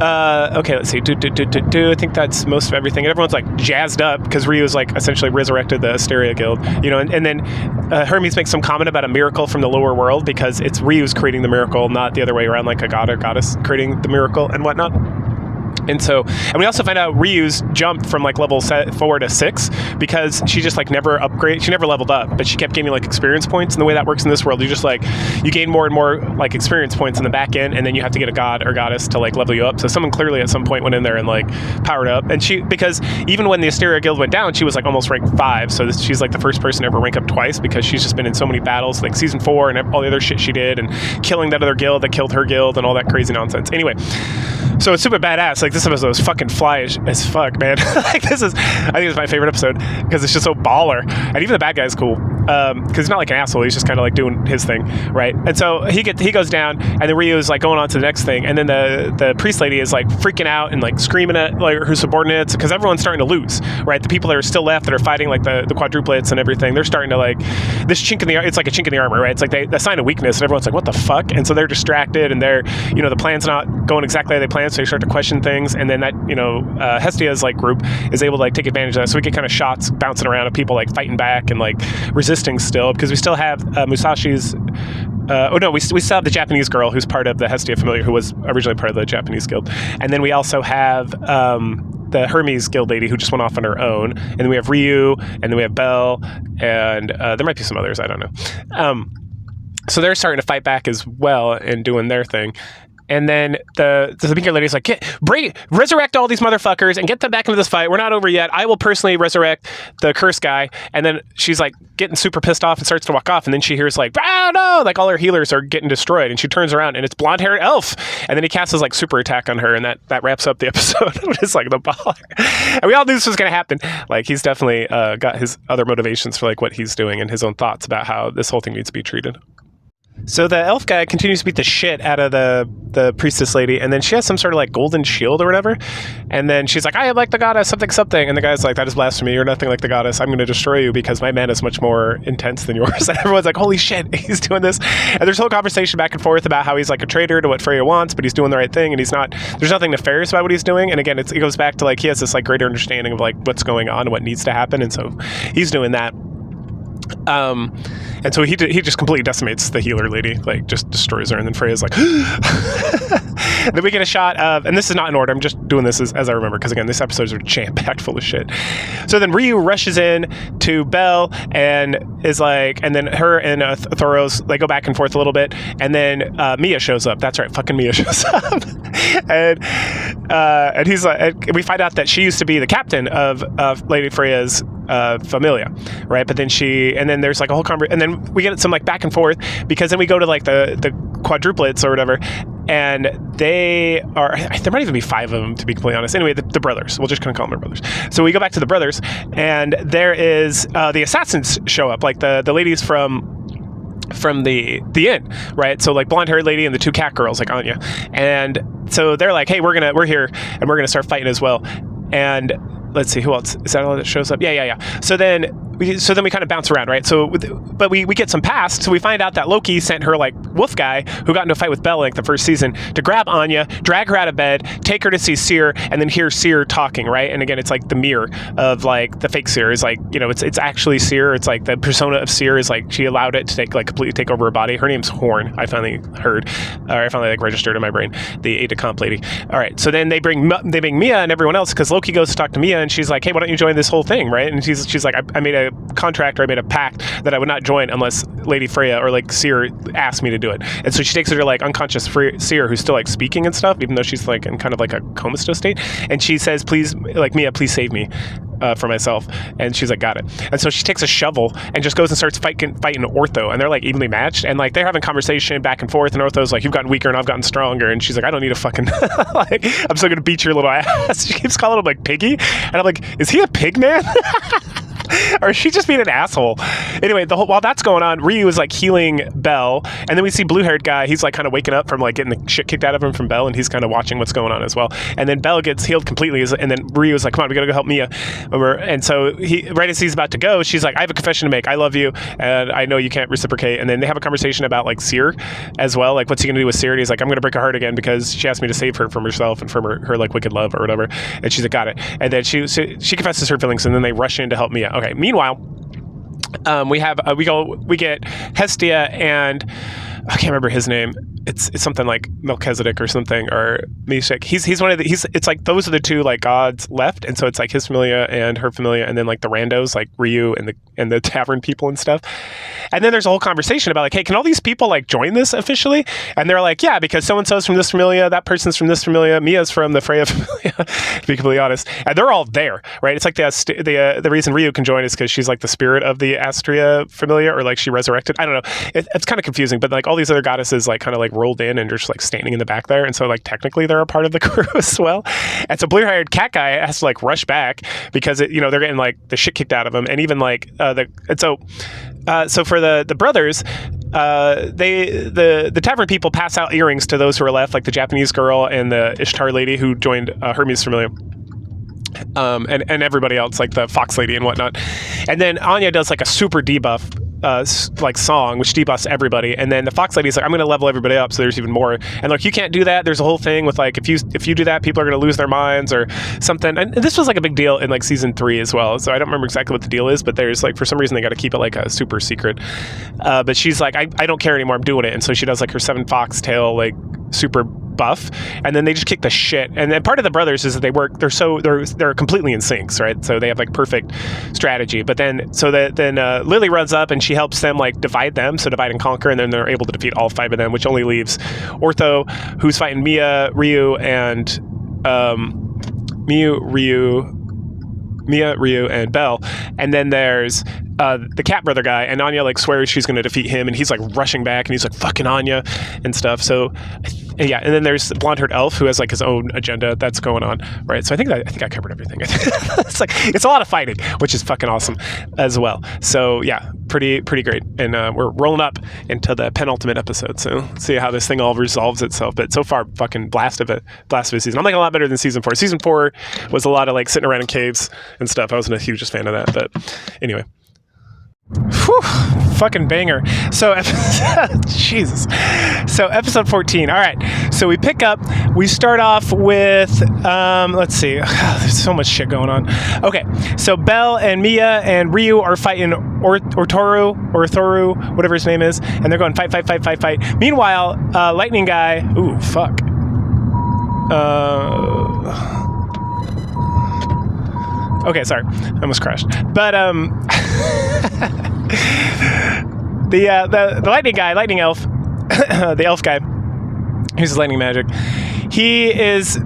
Okay, let's see. I think that's most of everything. And everyone's like jazzed up because Ryu's like essentially resurrected the Asteria Guild, and then Hermes makes some comment about a miracle from the lower world, because it's Ryu's creating the miracle, not the other way around, like a god or goddess creating the miracle and whatnot. And we also find out Ryu's jumped from like level 4 to 6 because she just like never upgraded. She never leveled up, but she kept gaining like experience points. And the way that works in this world, you just like, you gain more and more like experience points in the back end, and then you have to get a god or goddess to like level you up. So someone clearly at some point went in there and like powered up. And because even when the Asteria Guild went down, she was like almost rank 5. So she's like the first person to ever rank up twice, because she's just been in so many battles, like season 4 and all the other shit she did, and killing that other guild that killed her guild and all that crazy nonsense. Anyway, so it's super badass. Like, this episode was fucking fly as fuck, man. Like, I think it's my favorite episode because it's just so baller, and even the bad guy's cool because he's not like an asshole. He's just kind of like doing his thing, right? And so he goes down, and then Ryu is like going on to the next thing, and then the priest lady is like freaking out and like screaming at like her subordinates because everyone's starting to lose, right? The people that are still left that are fighting like the quadruplets and everything, they're starting to like this chink in the it's like a chink in the armor, right? It's like a sign of weakness, and everyone's like, what the fuck? And so they're distracted, and they're the plan's not going exactly how they planned, so they start to question things, and then that Hestia's like group is able to like take advantage of that. So we get kind of shots bouncing around of people like fighting back and like resisting still, because we still have Musashi's we still have the Japanese girl who's part of the Hestia Familiar, who was originally part of the Japanese guild, and then we also have the Hermes guild lady who just went off on her own, and then we have Ryu, and then we have Belle, and there might be some others, I don't know. So they're starting to fight back as well and doing their thing. And then the Pinker lady's like, resurrect all these motherfuckers and get them back into this fight. We're not over yet. I will personally resurrect the Curse Guy. And then she's like getting super pissed off and starts to walk off. And then she hears like, oh no, like all her healers are getting destroyed. And she turns around and it's blonde-haired elf. And then he casts his like super attack on her, and that wraps up the episode. It's like the baller. And we all knew this was going to happen. Like, he's definitely got his other motivations for like what he's doing and his own thoughts about how this whole thing needs to be treated. So the elf guy continues to beat the shit out of the priestess lady, and then she has some sort of like golden shield or whatever, and then she's like, I am like the goddess, something, and the guy's like, that is blasphemy, you're nothing like the goddess, I'm going to destroy you because my man is much more intense than yours. And everyone's like, holy shit, he's doing this. And there's a whole conversation back and forth about how he's like a traitor to what Freya wants, but he's doing the right thing, and there's nothing nefarious about what he's doing. And again, it goes back to like, he has this like greater understanding of like what's going on and what needs to happen, and so he's doing that. And so he just completely decimates the healer lady, like just destroys her, and then Freya's like and then we get a shot of, and this is not in order, I'm just doing this as I remember, because again, these episodes are jam-packed full of shit. So then Ryu rushes in to Belle and is like, and then her and Thoros, they go back and forth a little bit, and then Mia shows up. That's right, fucking Mia shows up. and he's like, and we find out that she used to be the captain of Lady Freya's Familia, right? But then and then there's like a whole and then we get some like back and forth, because then we go to like the quadruplets or whatever, and there might even be 5 of them, to be completely honest. Anyway, the brothers, we'll just kind of call them the brothers. So we go back to the brothers, and there is the assassins show up, like the ladies from the inn, right? So like blonde-haired lady and the 2 cat girls, like Anya, and so they're like, hey, we're here and we're gonna start fighting as well. And let's see, who else is that? All that shows up? Yeah. So then we kind of bounce around, right? So but we get some past, so we find out that Loki sent her like wolf guy who got into a fight with Bell like the first season to grab Anya, drag her out of bed, take her to see Seer, and then hear Seer talking, right? And again, it's like the mirror of like the fake Seer is like, you know, it's actually Seer. It's like the persona of Seer is like she allowed it to completely take over her body. Her name's Horn. I finally heard, or I finally like registered in my brain, the aide de camp lady. All right, so then they bring Mia and everyone else because Loki goes to talk to Mia and she's like, hey, why don't you join this whole thing, right? And she's like, I made a contract, or I made a pact that I would not join unless Lady Freya or like Seer asked me to do it. And so she takes her to like unconscious Seer who's still like speaking and stuff, even though she's like in kind of like a comatose state. And she says, please, like, Mia, please save me for myself. And she's like, got it. And so she takes a shovel and just goes and starts fighting Ortho, and they're like evenly matched, and like they're having conversation back and forth, and Ortho's like, you've gotten weaker and I've gotten stronger, and she's like, I don't need a fucking like, I'm still gonna beat your little ass. She keeps calling him like Piggy, and I'm like, is he a pig man? Or is she just being an asshole? Anyway, while that's going on, Ryu is like healing Bell, and then we see blue-haired guy. He's like kind of waking up from like getting the shit kicked out of him from Bell, and he's kind of watching what's going on as well. And then Bell gets healed completely, and then Ryu is like, come on, we gotta go help Mia. And so right as he's about to go, she's like, I have a confession to make. I love you, and I know you can't reciprocate. And then they have a conversation about like Seer as well. Like, what's he gonna do with Seer? And he's like, I'm gonna break her heart again because she asked me to save her from herself and from her like wicked love or whatever. And she's like, got it. And then she confesses her feelings, and then they rush in to help Mia. Okay. Meanwhile, we get Hestia and I can't remember his name. It's something like Melchizedek or something, or Meshach. He's one of the, it's like those are the two like gods left, and so it's like his familia and her familia, and then like the randos like Ryu and the tavern people and stuff. And then there's a whole conversation about like, hey, can all these people like join this officially? And they're like, yeah, because so and so's from this familia, that person's from this familia, Mia's from the Freya familia, to be completely honest, and they're all there, right? It's like the reason Ryu can join is because she's like the spirit of the Astria familia, or like she resurrected. I don't know. It's kind of confusing, but like all these other goddesses like kind of like rolled in and just like standing in the back there, and so like technically they're a part of the crew as well. And so blue-haired cat guy has to like rush back because they're getting like the shit kicked out of them, and even like so for the brothers, the tavern people pass out earrings to those who are left, like the Japanese girl and the Ishtar lady who joined Hermes' familia. And everybody else, like the Fox lady and whatnot. And then Anya does like a super debuff like song, which debuffs everybody. And then the Fox lady's like, I'm going to level everybody up so there's even more. And like, you can't do that. There's a whole thing with like, if you do that, people are going to lose their minds or something. And this was like a big deal in like season 3 as well. So I don't remember exactly what the deal is, but there's like, for some reason they got to keep it like a super secret. But she's like, I don't care anymore. I'm doing it. And so she does like her 7 fox tail, like super buff, and then they just kick the shit. And then part of the brothers is that they're completely in syncs, right? So they have like perfect strategy. But then Lily runs up and she helps them like divide and conquer, and then they're able to defeat all 5 of them, which only leaves Ortho, who's fighting Mia, Ryu, and Bell. And then there's the cat brother guy, and Anya like swears she's going to defeat him, and he's like rushing back, and he's like, fucking Anya and stuff. So yeah, and then there's the blonde-haired elf who has like his own agenda that's going on, right? So I think I covered everything. It's a lot of fighting, which is fucking awesome as well. So yeah, pretty great. And we're rolling up into the penultimate episode, so let's see how this thing all resolves itself. But so far, fucking blast of a season. I'm liking a lot better than season 4. Season 4 was a lot of like sitting around in caves and stuff. I wasn't a huge fan of that, but anyway. Whew, fucking banger. So Jesus. So episode 14. All right. So we pick up. We start off with let's see. There's so much shit going on. Okay. So Bell and Mia and Ryu are fighting Orthoru, whatever his name is, and they're going fight. Meanwhile, lightning guy. Ooh, fuck. Okay, sorry, I almost crashed. But the lightning elf, the elf guy, who's lightning magic.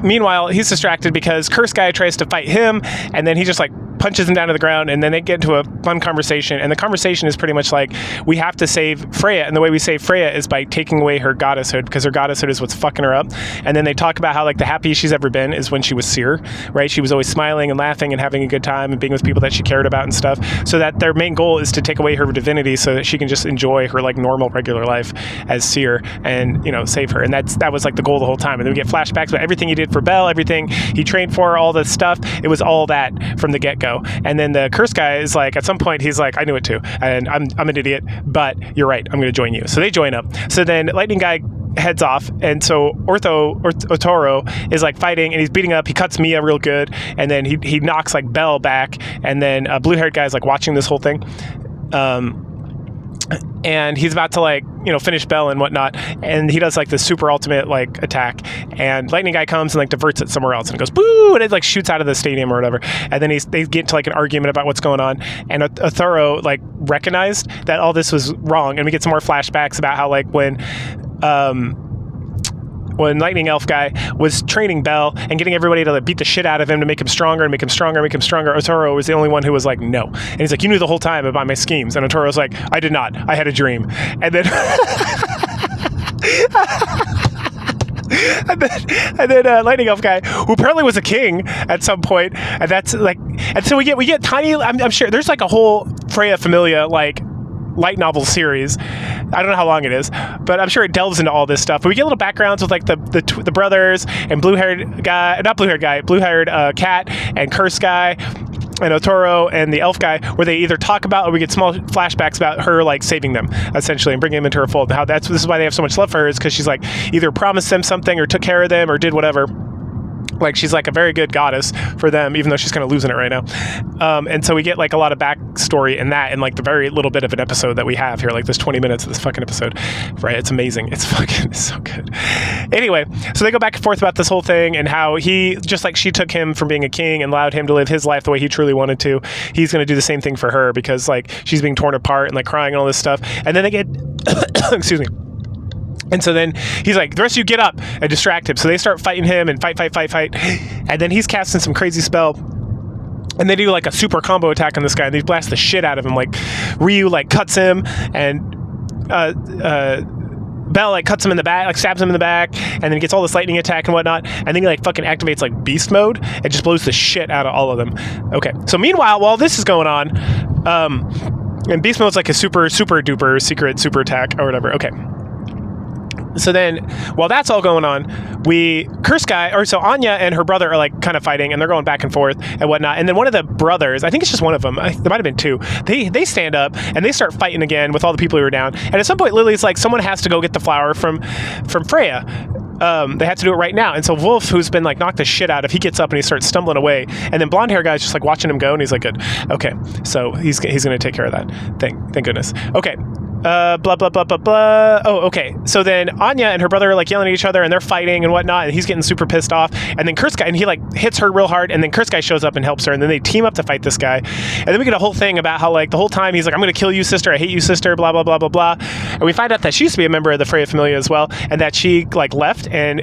Meanwhile, he's distracted because Curse Guy tries to fight him, and then he just like punches him down to the ground, and then they get into a fun conversation, and the conversation is pretty much like, we have to save Freya, and the way we save Freya is by taking away her goddesshood, because her goddesshood is what's fucking her up. And then they talk about how like the happiest she's ever been is when she was Seer, right? She was always smiling and laughing and having a good time and being with people that she cared about and stuff, so that their main goal is to take away her divinity so that she can just enjoy her like normal regular life as Seer and, you know, save her. And that was like the goal the whole time. And then we get flashbacks about everything he did for Bell, everything he trained for, all the stuff. It was all that from the get-go. know. And then the curse guy is like, at some point, he's like, I knew it too. And I'm an idiot, but you're right. I'm going to join you. So they join up. So then lightning guy heads off, and so Otoro is like fighting, and he's beating up. He cuts Mia real good, and then he knocks like Bell back, and then a blue-haired guy is like watching this whole thing, and he's about to like finish Bell and whatnot, and he does like the super ultimate like attack, and lightning guy comes and like diverts it somewhere else and goes boo, and it like shoots out of the stadium or whatever, and then they get into like an argument about what's going on, and Otoro like recognized that all this was wrong, and we get some more flashbacks about how like when Lightning Elf guy was training Bell and getting everybody to like, beat the shit out of him to make him stronger, Otoro was the only one who was like, no. And he's like, you knew the whole time about my schemes. And Otoro's like, I did not. I had a dream. And then... and then Lightning Elf guy, who apparently was a king at some point, and that's like... And so we get tiny... I'm sure there's like a whole Freya Familia, like... light novel series. I don't know how long it is, but I'm sure it delves into all this stuff. But we get little backgrounds with like the brothers and blue-haired cat and curse guy and Otoro and the elf guy, where they either talk about, or we get small flashbacks about her like saving them essentially and bringing them into her fold. And how this is why they have so much love for her, is because she's like either promised them something or took care of them or did whatever. Like she's like a very good goddess for them, even though she's kind of losing it right now. And so we get like a lot of backstory in that, and like the very little bit of an episode that we have here, like this 20 minutes of this fucking episode, right? It's amazing. It's so good. Anyway, so they go back and forth about this whole thing and how he, just like she took him from being a king and allowed him to live his life the way he truly wanted to, he's going to do the same thing for her, because like she's being torn apart and like crying and all this stuff. And then they get, excuse me. And so then he's like, the rest of you get up and distract him. So they start fighting him and fight. And then he's casting some crazy spell. And they do like a super combo attack on this guy, and they blast the shit out of him. Like Ryu like cuts him, and Bell like cuts him in the back, like stabs him in the back, and then he gets all this lightning attack and whatnot. And then he like fucking activates like beast mode and just blows the shit out of all of them. Okay, so meanwhile, while this is going on, and beast mode's like a super duper secret super attack or whatever. Okay. So then, while that's all going on, so Anya and her brother are like kind of fighting, and they're going back and forth and whatnot. And then one of the brothers, I think it's just one of them, there might have been two, they stand up and they start fighting again with all the people who are down. And at some point, Lily's like, someone has to go get the flower from Freya. They have to do it right now. And so Wolf, who's been like knocked the shit out of, he gets up and he starts stumbling away. And then blonde hair guy's just like watching him go, and he's like, good. Okay, so he's going to take care of that. Thank goodness. Okay. Blah, blah, blah, blah, blah. Oh, okay. So then Anya and her brother are like yelling at each other, and they're fighting and whatnot, and he's getting super pissed off. And then Curse Guy, and he like hits her real hard, and then Curse Guy shows up and helps her, and then they team up to fight this guy. And then we get a whole thing about how like the whole time he's like, I'm going to kill you, sister. I hate you, sister. Blah, blah, blah, blah, blah. And we find out that she used to be a member of the Freya Familia as well, and that she like left, and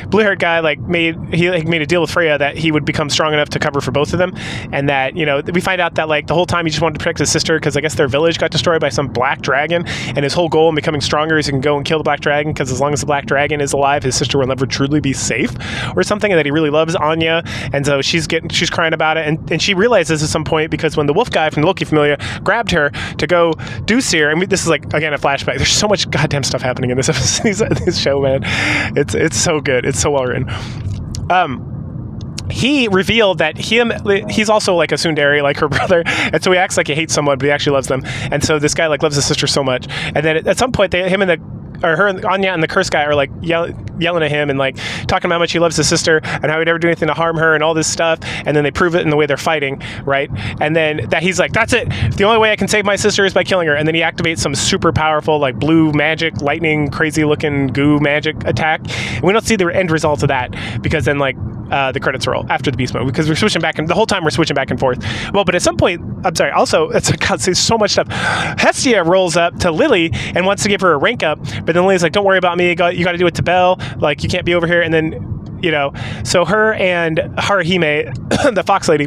blue-haired guy like made a deal with Freya that he would become strong enough to cover for both of them, and that we find out that like the whole time he just wanted to protect his sister, because I guess their village got destroyed by some black dragon, and his whole goal in becoming stronger is he can go and kill the black dragon, because as long as the black dragon is alive, his sister will never truly be safe or something, and that he really loves Anya. And so she's crying about it, and she realizes at some point, because when the wolf guy from the Loki Familia grabbed her to go do Seer, and this is like again a flashback, there's so much goddamn stuff happening in this episode, this show, man. It's so good. It's so well written. He revealed that he's also like a tsundere, like her brother, and so he acts like he hates someone, but he actually loves them. And so this guy like loves his sister so much, and then at some point her and Anya and the curse guy are like yelling at him and like talking about how much he loves his sister and how he'd never do anything to harm her and all this stuff. And then they prove it in the way they're fighting, right? And then that he's like, that's it. The only way I can save my sister is by killing her. And then he activates some super powerful like blue magic, lightning, crazy looking goo magic attack. And we don't see the end result of that, because then like the credits roll after the beast mode, because we're switching back, and the whole time we're switching back and forth. Well, but at some point, I'm sorry, also, God, there's so much stuff. Hestia rolls up to Lily and wants to give her a rank up, but then Lily's like, don't worry about me, you got to do it to Belle, like you can't be over here. And then so her and Haruhime, the fox lady,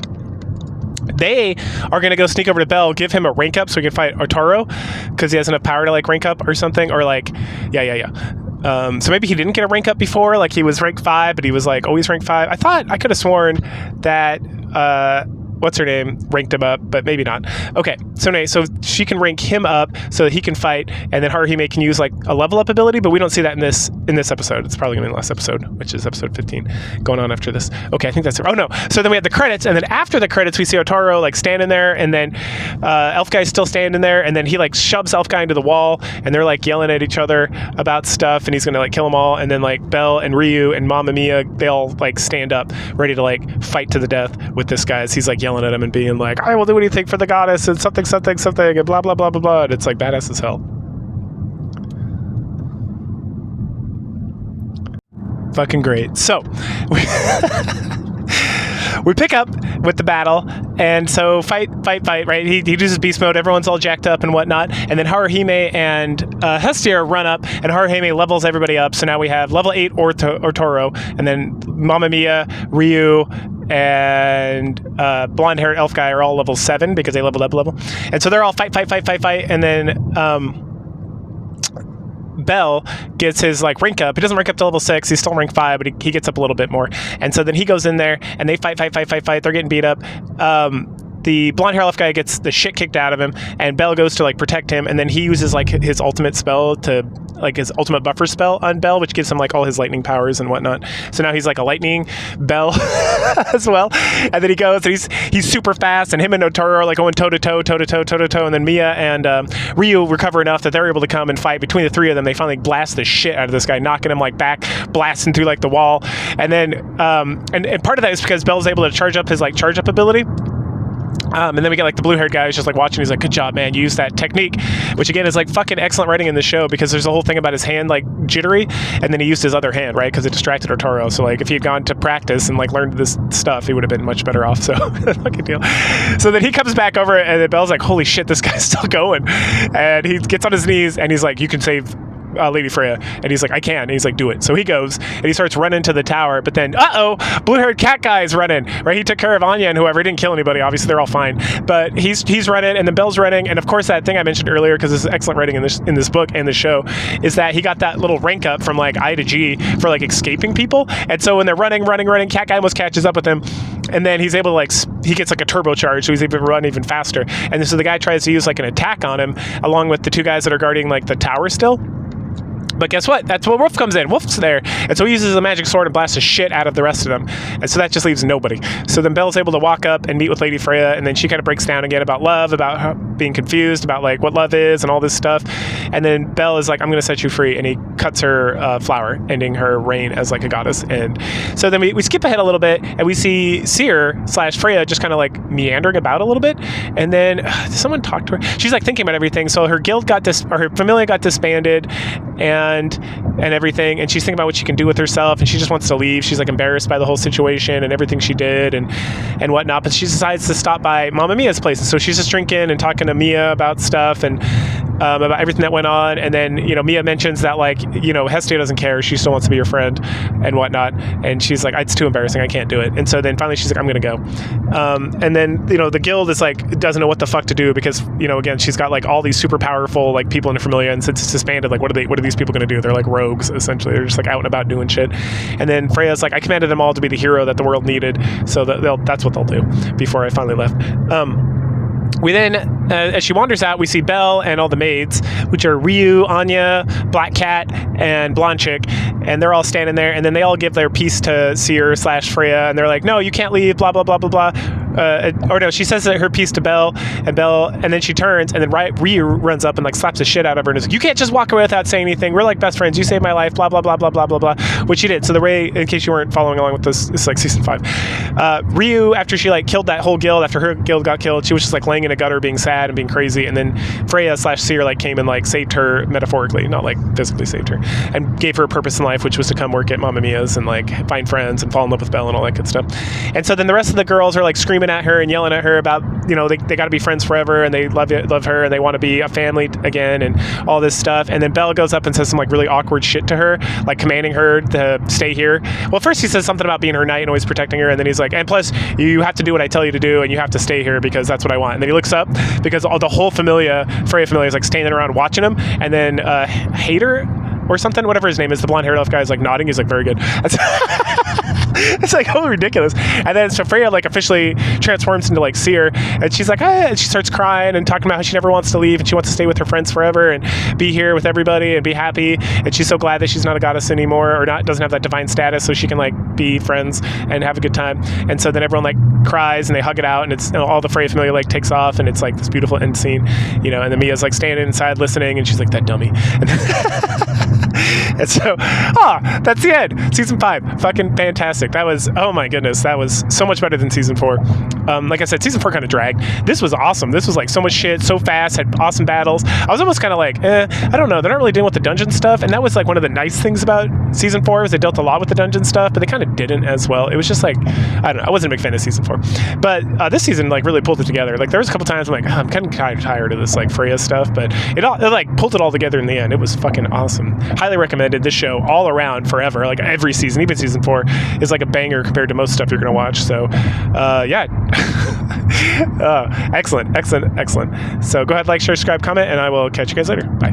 they are going to go sneak over to Belle, give him a rank up so he can fight Otoro, because he has enough power to like rank up or something, or like so maybe he didn't get a rank up before, like he was rank 5, but he was like always rank 5. I could have sworn that what's her name ranked him up, but maybe not. Okay, so she can rank him up so that he can fight, and then Haruhime can use like a level up ability, but we don't see that in this episode. It's probably going to be the last episode, which is episode 15, going on after this. Okay, I think that's it. Oh no. So then we have the credits, and then after the credits, we see Otaro like standing there, and then Elf Guy's still standing there, and then he like shoves Elf Guy into the wall, and they're like yelling at each other about stuff, and he's going to like kill them all, and then like Belle and Ryu and Mamma Mia, they all like stand up ready to like fight to the death with this guy as he's like yelling at him and being like, I will do anything for the goddess and something and blah blah blah blah blah. And it's like badass as hell. Fucking great. So we pick up with the battle, and so fight, right? He uses beast mode, everyone's all jacked up and whatnot, and then Haruhime and Hestia run up, and Haruhime levels everybody up, so now we have level 8 Otaro, and then Mamma Mia, Ryu, and blonde-haired elf guy are all level 7 because they leveled up a level. And so they're all fight, and then Belle gets his like rank up. He doesn't rank up to level 6. He's still rank 5, but he gets up a little bit more. And so then he goes in there, and they fight. They're getting beat up. The blonde hair elf guy gets the shit kicked out of him, and Belle goes to like protect him, and then he uses like his ultimate spell to like his ultimate buffer spell on Belle, which gives him like all his lightning powers and whatnot. So now he's like a lightning Belle as well. And then he goes, and he's super fast, and him and Otaro are like going toe to toe, and then Mia and Ryu recover enough that they're able to come and fight. Between the three of them, they finally blast the shit out of this guy, knocking him like back, blasting through like the wall. And then and part of that is because Belle's able to charge up his like charge up ability. And then we get like the blue-haired guy who's just like watching. He's like, "Good job, man. You used that technique," which again is like fucking excellent writing in the show, because there's a whole thing about his hand like jittery, and then he used his other hand, right? Because it distracted Otaro. So like if he had gone to practice and like learned this stuff, he would have been much better off. So fucking deal. So then he comes back over, and then Belle's like, "Holy shit, this guy's still going," and he gets on his knees and he's like, "You can save Lady Freya," and he's like, "I can," and he's like, "Do it." So he goes and he starts running to the tower, but then blue-haired cat guy is running, right? He took care of Anya and whoever. He didn't kill anybody, obviously they're all fine, but he's running, and then Belle's running, and of course that thing I mentioned earlier, because this is excellent writing in this book and the show, is that he got that little rank up from like I to G for like escaping people. And so when they're running, cat guy almost catches up with him, and then he's able to like he gets like a turbocharge, so he's able to run even faster. And so the guy tries to use like an attack on him along with the two guys that are guarding like the tower still. But guess what? That's where Wolf comes in. Wolf's there. And so he uses a magic sword and blasts the shit out of the rest of them. And so that just leaves nobody. So then Belle's able to walk up and meet with Lady Freya, and then she kind of breaks down again about love, about her being confused, about like what love is and all this stuff. And then Belle is like, "I'm going to set you free." And he cuts her flower, ending her reign as like a goddess. And so then we skip ahead a little bit, and we see Seer/Freya just kind of like meandering about a little bit. And then does someone talk to her? She's like thinking about everything. So her guild her familia got disbanded, and everything, and she's thinking about what she can do with herself, and she just wants to leave. She's like embarrassed by the whole situation and everything she did and whatnot, but she decides to stop by Mamma Mia's place. And so she's just drinking and talking to Mia about stuff and about everything that went on. And then Mia mentions that like Hestia doesn't care, she still wants to be your friend and whatnot, and she's like, "It's too embarrassing, I can't do it." And so then finally she's like, "I'm gonna go." And then the guild is like doesn't know what the fuck to do, because again, she's got like all these super powerful like people in her familia, and since it's disbanded, like what are these people gonna do? They're like rogues essentially. They're just like out and about doing shit. And then Freya's like, "I commanded them all to be the hero that the world needed, so that's what they'll do," before I finally left. We then, as she wanders out, we see Belle and all the maids, which are Ryu, Anya, Black Cat, and Blonde Chick, and they're all standing there, and then they all give their piece to Seer/Freya, and they're like, "No, you can't leave, blah, blah, blah, blah, blah." Or no, she says her piece to Belle, and then she turns, and then Ryu runs up and like slaps the shit out of her, and is like, "You can't just walk away without saying anything. We're like best friends. You saved my life, blah, blah, blah, blah, blah, blah, blah," which she did. So the way, in case you weren't following along with this, it's like season 5. Ryu, after she like killed that whole guild, after her guild got killed, she was just like laying in a gutter being sad and being crazy, and then Freya/Seer like came and like saved her metaphorically, not like physically saved her, and gave her a purpose in life, which was to come work at Mamma Mia's and like find friends and fall in love with Belle and all that good stuff. And so then the rest of the girls are like screaming at her and yelling at her about they got to be friends forever, and they love her, and they want to be a family again, and all this stuff. And then Belle goes up and says some like really awkward shit to her, like commanding her to stay here. Well, first he says something about being her knight and always protecting her, and then he's like, "And plus you have to do what I tell you to do, and you have to stay here because that's what I want." And then he looks up, because the whole Freya familia is like standing around watching him, and then Hater or something, whatever his name is, the blonde-haired elf guy, is like nodding. He's like, "Very good." It's like, oh, ridiculous. And then so Freya like officially transforms into like Seer, and she's like, and she starts crying and talking about how she never wants to leave and she wants to stay with her friends forever and be here with everybody and be happy. And she's so glad that she's not a goddess anymore, or doesn't have that divine status, so she can like be friends and have a good time. And so then everyone like cries and they hug it out, and it's all the Freya familia like takes off, and it's like this beautiful end scene, and then Mia's like standing inside listening, and she's like, that dummy. And so, that's the end. Season 5, fucking fantastic. That was, oh my goodness, that was so much better than season 4. Like I said, season 4 kind of dragged. This was awesome. This was like so much shit, so fast, had awesome battles. I was almost kind of like, I don't know. They're not really dealing with the dungeon stuff, and that was like one of the nice things about season 4 is they dealt a lot with the dungeon stuff, but they kind of didn't as well. It was just like, I don't know. I wasn't a big fan of season 4, but this season like really pulled it together. Like there was a couple times I'm like, I'm kind of tired of this like Freya stuff, but it like pulled it all together in the end. It was fucking awesome. Highly recommended. This show all around forever. Like every season, even season 4 is like a banger compared to most stuff you're gonna watch. So yeah. Excellent. So go ahead, like, share, subscribe, comment, and I will catch you guys later. Bye.